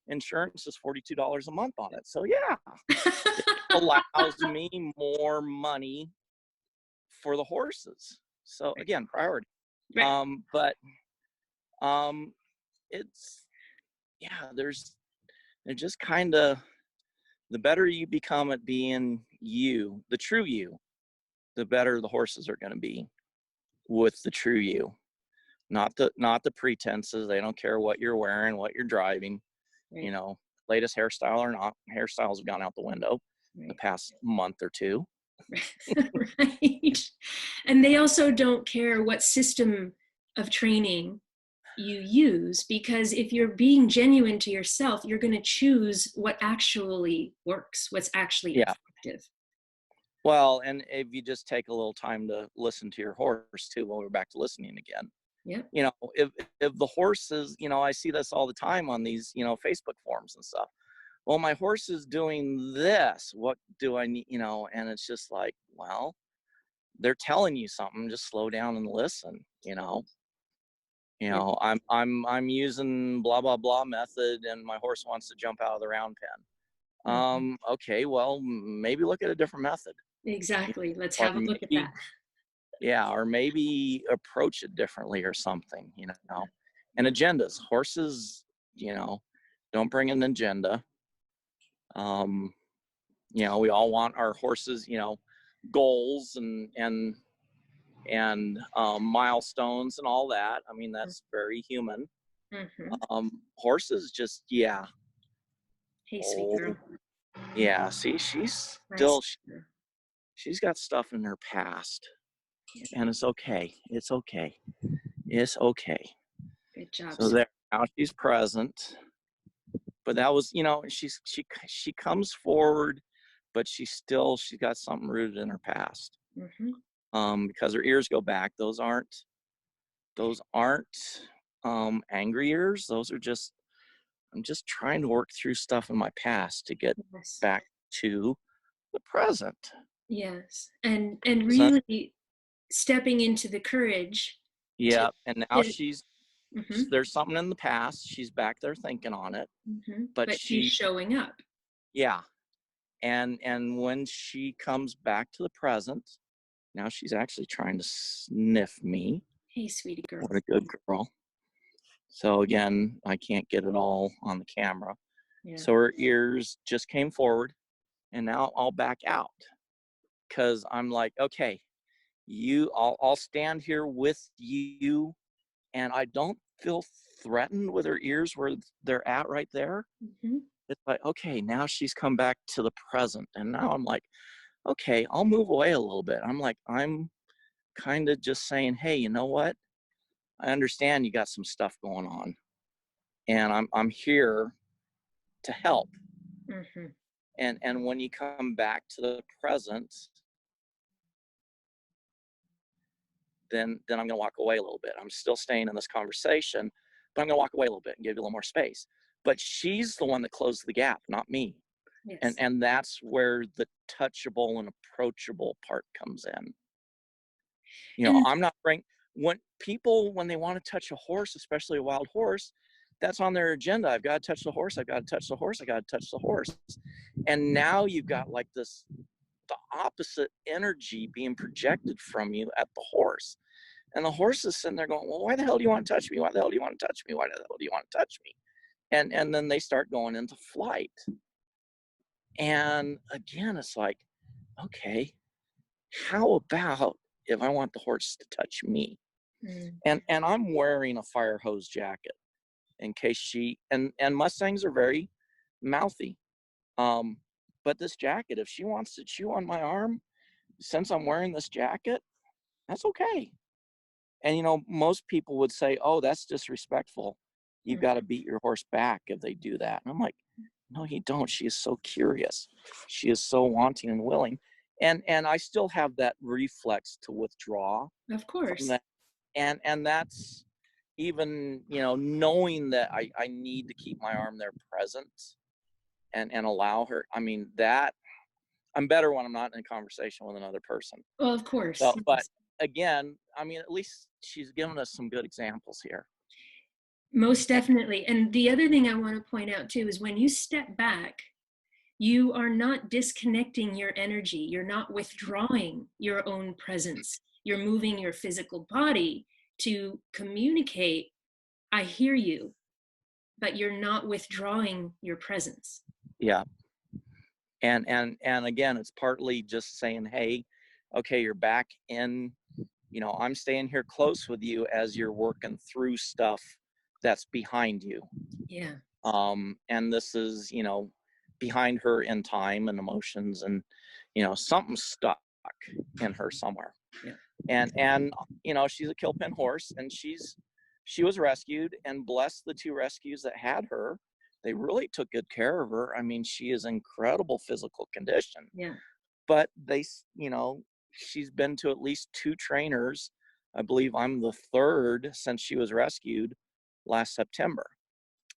insurance is $42 a month on it. So yeah, it allows me more money for the horses. So again, priority. Right. But it's they're just kind of, the better you become at being you, the true you, the better the horses are going to be with the true you. Not the pretenses. They don't care what you're wearing, what you're driving. Right. Latest hairstyle or not. Hairstyles have gone out the window the past month or two. Right. And they also don't care what system of training you use, because if you're being genuine to yourself, you're going to choose what actually works, what's actually effective. Well, and if you just take a little time to listen to your horse too, when we're back to listening again. Yeah. If the horses, I see this all the time on these, Facebook forums and stuff. Well, my horse is doing this. What do I need? And it's just like, well, they're telling you something. Just slow down and listen. I'm using blah blah blah method, and my horse wants to jump out of the round pen. Okay, well, maybe look at a different method. Exactly. Let's have a look at that. Yeah, or maybe approach it differently or something, And agendas. Horses, don't bring an agenda. We all want our horses, goals and milestones and all that. I mean, that's very human. Horses just, Hey, sweet girl. Yeah, see, she's still, she's got stuff in her past. And it's okay. It's okay. It's okay. Good job. So there, now she's present. But that was, she comes forward, but she's got something rooted in her past. Because her ears go back. Those aren't angry ears. Those are just, I'm just trying to work through stuff in my past to get back to the present. Yes. And really stepping into the courage. Yeah. And now there's something in the past. She's back there thinking on it. But she's showing up. Yeah. And when she comes back to the present, now she's actually trying to sniff me. Hey, sweetie girl. What a good girl. So again, I can't get it all on the camera. Yeah. So her ears just came forward, and now I'll back out, because I'm like, okay, I'll stand here with you, and I don't feel threatened with her ears where they're at right there. It's like, okay, now she's come back to the present, and now I'm like, okay, I'll move away a little bit. I'm kind of just saying, hey, you know what? I understand you got some stuff going on, and I'm here to help. And when you come back to the present, then I'm going to walk away a little bit. I'm still staying in this conversation, but I'm going to walk away a little bit and give you a little more space. But she's the one that closed the gap, not me. Yes. And that's where the touchable and approachable part comes in. I'm not when they want to touch a horse, especially a wild horse, that's on their agenda. I've got to touch the horse. I've got to touch the horse. I got to touch the horse. And now you've got like this, the opposite energy being projected from you at the horse. And the horse is sitting there going, well, why the hell do you want to touch me? Why the hell do you want to touch me? Why the hell do you want to touch me? And then they start going into flight. And again, it's like, okay, how about if I want the horse to touch me? And I'm wearing a fire hose jacket in case and Mustangs are very mouthy. But this jacket, if she wants to chew on my arm, since I'm wearing this jacket, that's okay. And most people would say, oh, that's disrespectful. You've got to beat your horse back if they do that. And I'm like, no, you don't. She is so curious. She is so wanting and willing. And I still have that reflex to withdraw. Of course. From that. And that's even, knowing that I need to keep my arm there present and allow her. I mean, that I'm better when I'm not in conversation with another person. Well, of course. So, but again, I mean, at least she's given us some good examples here. Most definitely. And the other thing I want to point out too is when you step back, you are not disconnecting your energy. You're not withdrawing your own presence. You're moving your physical body to communicate, I hear you, but you're not withdrawing your presence. Yeah. And again, it's partly just saying, hey, okay, you're back in, I'm staying here close with you as you're working through stuff that's behind you. Yeah. And this is, behind her in time and emotions, and, something's stuck in her somewhere. Yeah. And she's a kill pin horse, and she was rescued, and bless the two rescues that had her. They really took good care of her. I mean, she is incredible physical condition. Yeah. But she's been to at least 2 trainers. I believe I'm the 3rd since she was rescued last September.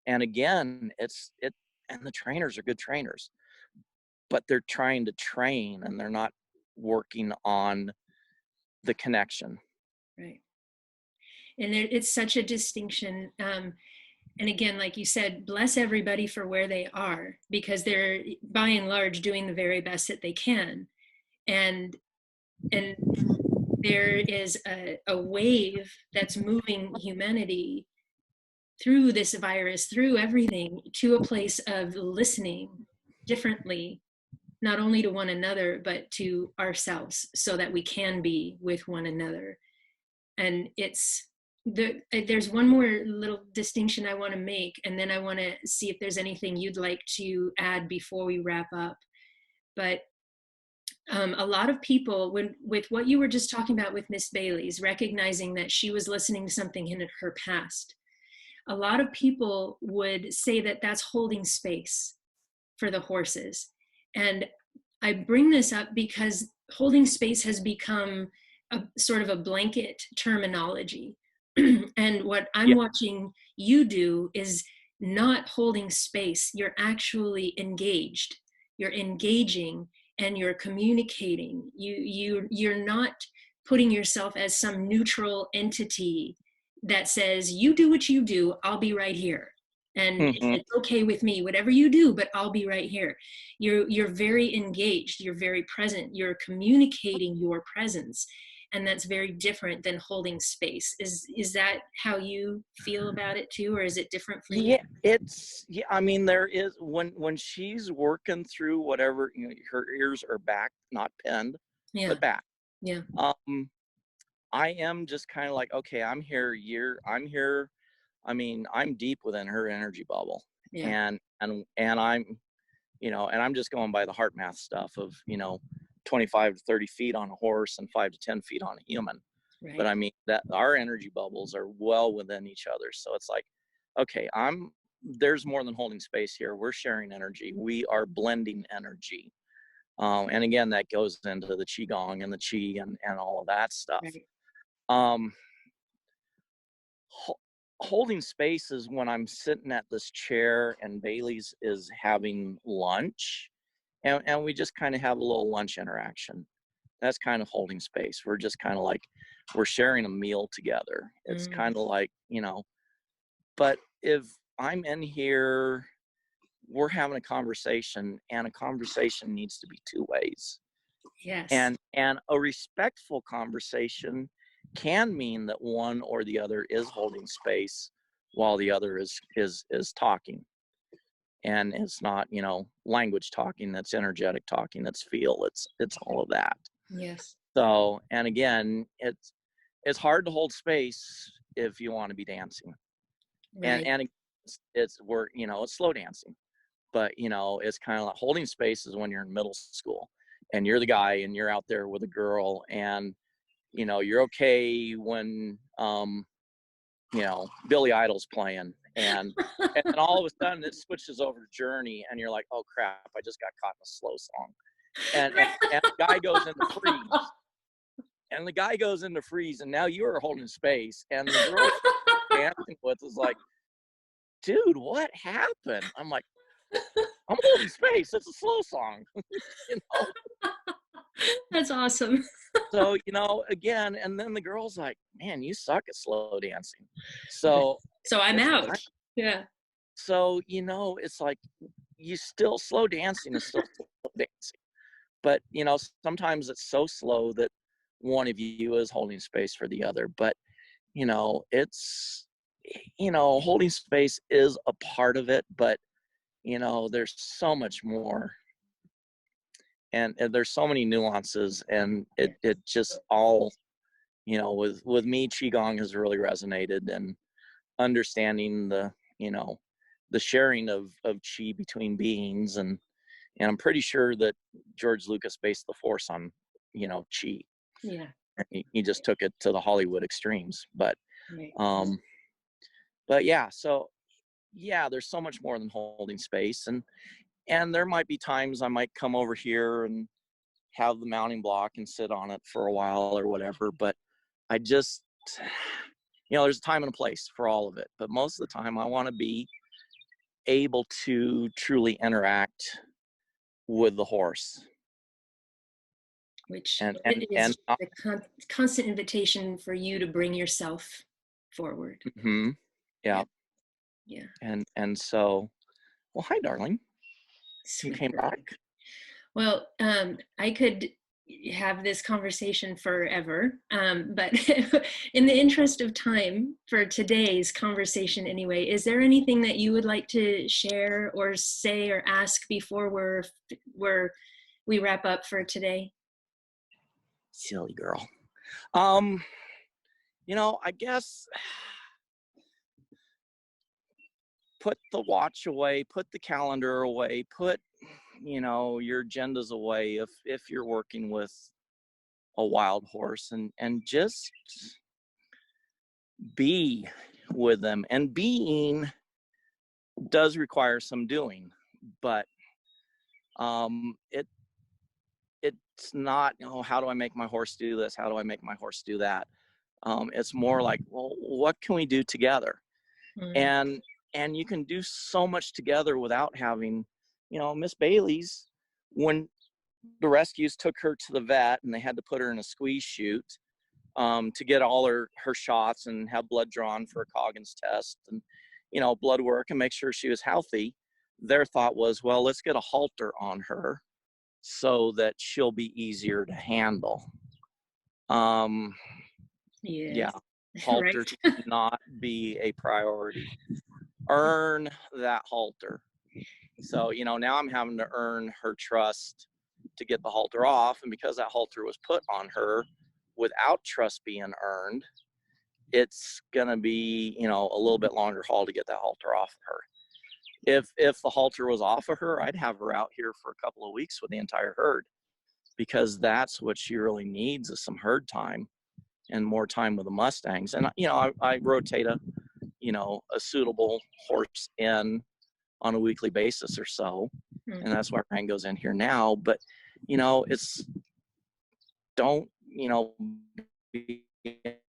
And again, and the trainers are good trainers, but they're trying to train and they're not working on the connection. Right. And it's such a distinction. And again, like you said, bless everybody for where they are, because they're by and large doing the very best that they can. And there is a wave that's moving humanity through this virus, through everything, to a place of listening differently, not only to one another, but to ourselves, so that we can be with one another. And there's one more little distinction I want to make, and then I want to see if there's anything you'd like to add before we wrap up. But a lot of people, with what you were just talking about with Miss Bailey's, recognizing that she was listening to something in her past, a lot of people would say that that's holding space for the horses. And I bring this up because holding space has become a sort of a blanket terminology. And what I'm watching you do is not holding space. You're actually engaged. You're engaging and you're communicating. You're not putting yourself as some neutral entity that says, you do what you do, I'll be right here. And it's okay with me, whatever you do, but I'll be right here. You're very engaged. You're very present. You're communicating your presence. And that's very different than holding space. Is that how you feel about it too, or is it different for you? Yeah, I mean, there is, when she's working through whatever, her ears are back, not pinned, but back. Yeah. I am just kind of like, okay, I'm here. I'm here. I mean, I'm deep within her energy bubble. Yeah. And I'm, and I'm just going by the heart math stuff of, 25 to 30 feet on a horse and 5 to 10 feet on a human. Right. But I mean, that our energy bubbles are well within each other. So it's like, okay, there's more than holding space here. We're sharing energy. We are blending energy. And again, that goes into the qigong and the qi and all of that stuff. Right. Holding space is when I'm sitting at this chair and Bailey's is having lunch, and we just kind of have a little lunch interaction. That's kind of holding space. We're just kind of like, we're sharing a meal together. It's kind of like, but if I'm in here, we're having a conversation, and a conversation needs to be two ways. Yes. And a respectful conversation can mean that one or the other is holding space while the other is talking. And it's not, language talking, that's energetic talking, that's feel, it's all of that. Yes. So, and again, it's hard to hold space if you want to be dancing. Right. And it's slow dancing, but it's kind of like holding space is when you're in middle school and you're the guy and you're out there with a girl, and you're okay when Billy Idol's playing, and then all of a sudden it switches over to Journey, and you're like, oh crap, I just got caught in a slow song, and the guy goes into freeze, and now you are holding space, and the girl dancing with is like, dude, what happened? I'm like, I'm holding space, it's a slow song. you know That's awesome. So, again, and then the girl's like, man, you suck at slow dancing. So So I'm it's out. Yeah. so, it's like you still slow dancing is still slow dancing. But, sometimes it's so slow that one of you is holding space for the other. But, it's, holding space is a part of it, but, there's so much more. And there's so many nuances, and it just all, with me, Qigong has really resonated, and understanding the sharing of Qi between beings, and I'm pretty sure that George Lucas based the Force on, Qi. Yeah. He just took it to the Hollywood extremes, but Right. yeah, so yeah, there's so much more than holding space, and there might be times I might come over here and have the mounting block and sit on it for a while or whatever, but I just, there's a time and a place for all of it, but most of the time I want to be able to truly interact with the horse. Which and and it and is a constant invitation for you to bring yourself forward. mm-hmm, yeah. Yeah. And so, well, hi darling, you Sweet came girl. back. Well, I could have this conversation forever, but in the interest of time for today's conversation anyway, is there anything that you would like to share or say or ask before we wrap up for today? Silly girl. I guess put the watch away, put the calendar away, put your agendas away if you're working with a wild horse, and just be with them. And being does require some doing, but it's not, how do I make my horse do this, how do I make my horse do that? It's more like, well, what can we do together? And you can do so much together without having, Miss Bailey's, when the rescues took her to the vet and they had to put her in a squeeze chute to get all her shots and have blood drawn for a Coggins test and, blood work and make sure she was healthy. Their thought was, well, let's get a halter on her so that she'll be easier to handle. Yeah, halter Right. should not be a priority. Earn that halter. So, now I'm having to earn her trust to get the halter off. And because that halter was put on her without trust being earned, it's going to be, a little bit longer haul to get that halter off of her. If the halter was off of her, I'd have her out here for a couple of weeks with the entire herd, because that's what she really needs, is some herd time and more time with the Mustangs. And, I rotate a suitable horse in on a weekly basis or so. And that's why Ryan goes in here now. But, it's, don't, be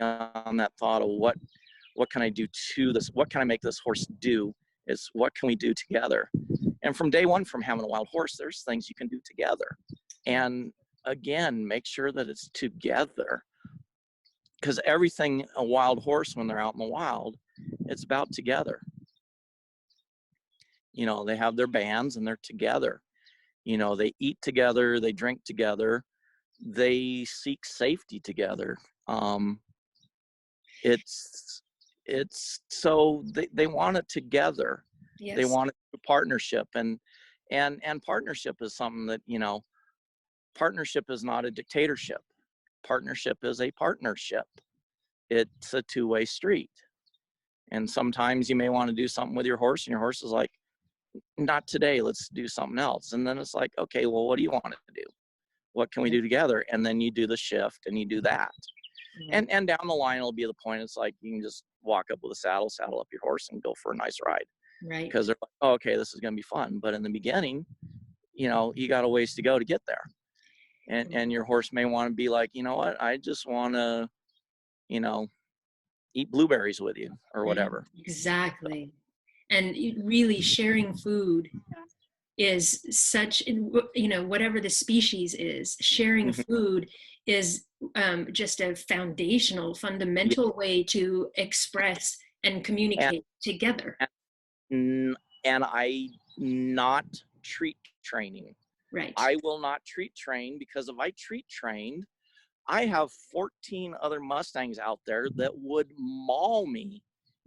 on that thought of what can I do to this? What can I make this horse do? Is what can we do together? And from day one, from having a wild horse, there's things you can do together. And again, make sure that it's together, because everything, a wild horse, when they're out in the wild, it's about together. They have their bands and they're together. They eat together, they drink together, they seek safety together. It's so they want it together. They Yes. want it a partnership, and partnership is something that, partnership is not a dictatorship. Partnership is a partnership. It's a two-way street. And sometimes you may want to do something with your horse, and your horse is like, not today, let's do something else. And then it's like, okay, well, what do you want to do? What can we do together? And then you do the shift and you do that. Right. And down the line, it'll be the point. It's like, you can just walk up with a saddle up your horse and go for a nice ride. Right. Because they're like, oh, okay, this is going to be fun. But in the beginning, you got a ways to go to get there. And your horse may want to be like, you know what, I just want to, eat blueberries with you or whatever. Exactly. And really sharing food is such, whatever the species is, sharing food is just a fundamental way to express and communicate together. And I not treat training. Right. I will not treat train, because if I treat trained, I have 14 other Mustangs out there that would maul me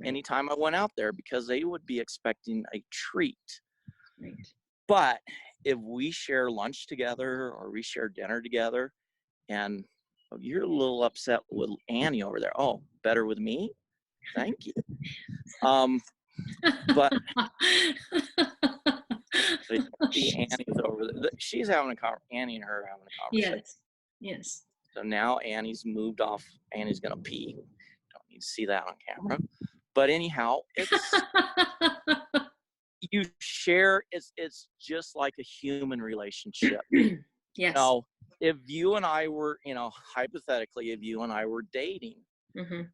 anytime I went out there, because they would be expecting a treat. Right. But if we share lunch together or we share dinner together, and you're a little upset with Annie over there, oh, better with me? Thank you. But Annie's over there. She's having Annie and her are having a conversation. Yes. So now Annie's moved off. Annie's gonna pee. Don't need to see that on camera. But anyhow, it's you share. It's just like a human relationship. Yes. Now, if you and I were, hypothetically, if you and I were dating,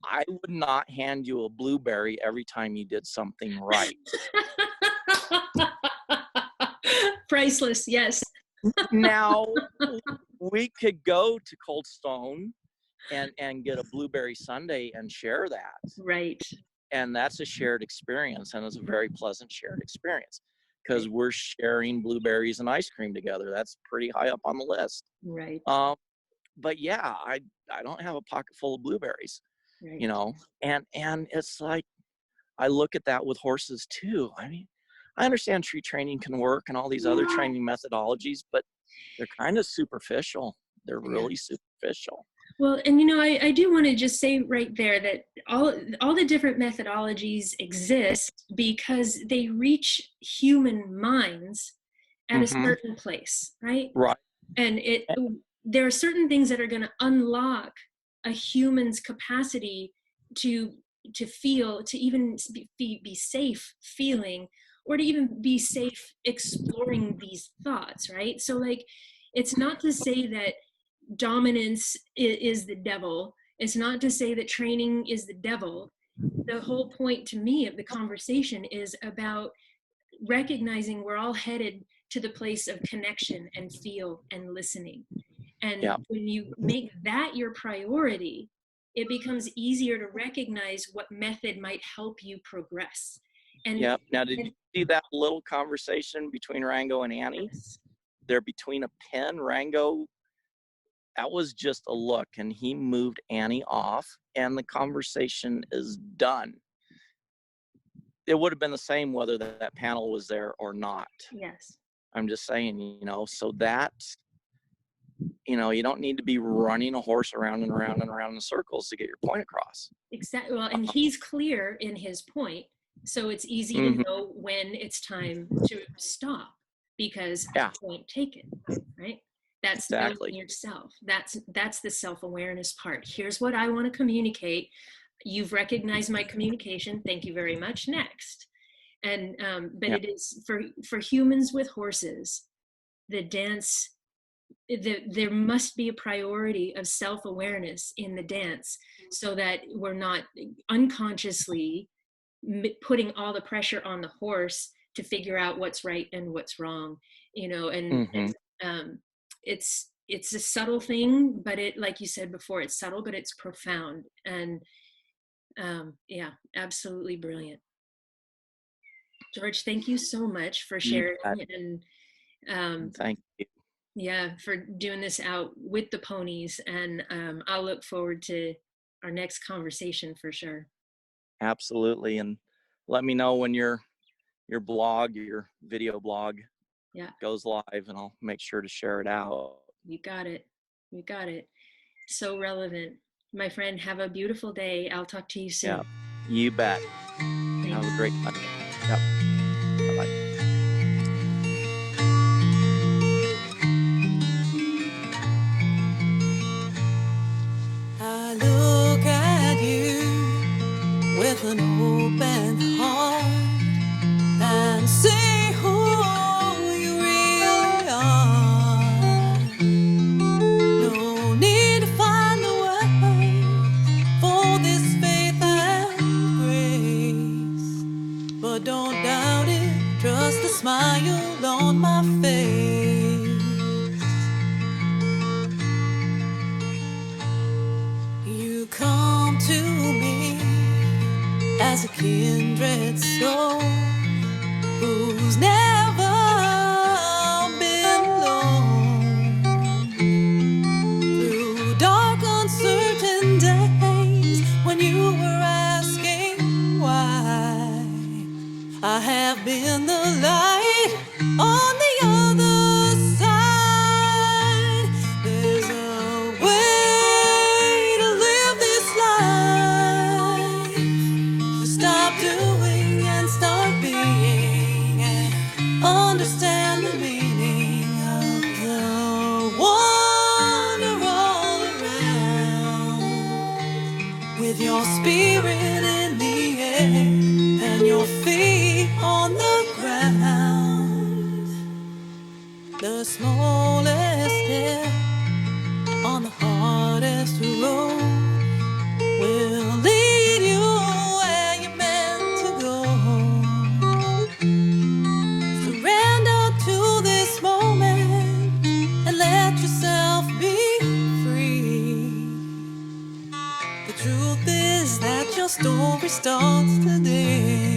I would not hand you a blueberry every time you did something right. Priceless, yes. Now, we could go to Cold Stone and get a blueberry sundae and share that. Right. And that's a shared experience, and it's a very pleasant shared experience, because we're sharing blueberries and ice cream together. That's pretty high up on the list. Right. But yeah, I don't have a pocket full of blueberries, and it's like, I look at that with horses too. I mean, I understand tree training can work and all these other training methodologies, but they're kind of superficial. They're really superficial. Well, and I do want to just say right there that all the different methodologies exist because they reach human minds at a certain place, right? Right. And there are certain things that are going to unlock a human's capacity to feel, to even be safe feeling, or to even be safe exploring these thoughts, right? So like, it's not to say that dominance is the devil. It's not to say that training is the devil. The whole point to me of the conversation is about recognizing we're all headed to the place of connection and feel and listening. And when you make that your priority, it becomes easier to recognize what method might help you progress. And now, did you see that little conversation between Rango and Annie? Yes. They're between a pen. Rango, that was just a look, and he moved Annie off, and the conversation is done. It would have been the same whether that panel was there or not. Yes. I'm just saying, so that, you don't need to be running a horse around and around and around in circles to get your point across. Exactly. Well, and he's clear in his point, so it's easy to know when it's time to stop, because point taken, right? That's knowing yourself. That's the self-awareness part. Here's what I want to communicate. You've recognized my communication. Thank you very much. Next. And but it is for humans with horses, the dance, there must be a priority of self-awareness in the dance, so that we're not unconsciously putting all the pressure on the horse to figure out what's right and what's wrong, and it's a subtle thing, but it, like you said before, it's subtle, but it's profound. And absolutely brilliant. George, thank you so much for You sharing bet. and Thank you. yeah, for doing this out with the ponies. And I'll look forward to our next conversation for sure. Absolutely. And let me know when your blog, your video blog Yeah, goes live, and I'll make sure to share it out. you got it. You got it. So relevant. My friend, have a beautiful day. I'll talk to you soon. Yeah, you bet. Have a Thanks. great Monday. Yep. Bye bye. I look at you with an open heart and see who you really are. No need to find the words for this faith and grace, but don't doubt it, trust the smile on my face. You come to me as a kindred soul who's never been alone. Through dark, uncertain days when you were asking why, I have been the light on the other side. There's a way to live this life, to stop doing and start being, and understand the meaning of the wonder all around. With your spirit in the air and your feet on the ground, the smallest step on the hardest road will lead you where you're meant to go. Surrender to this moment and let yourself be free. The truth is that your story starts today.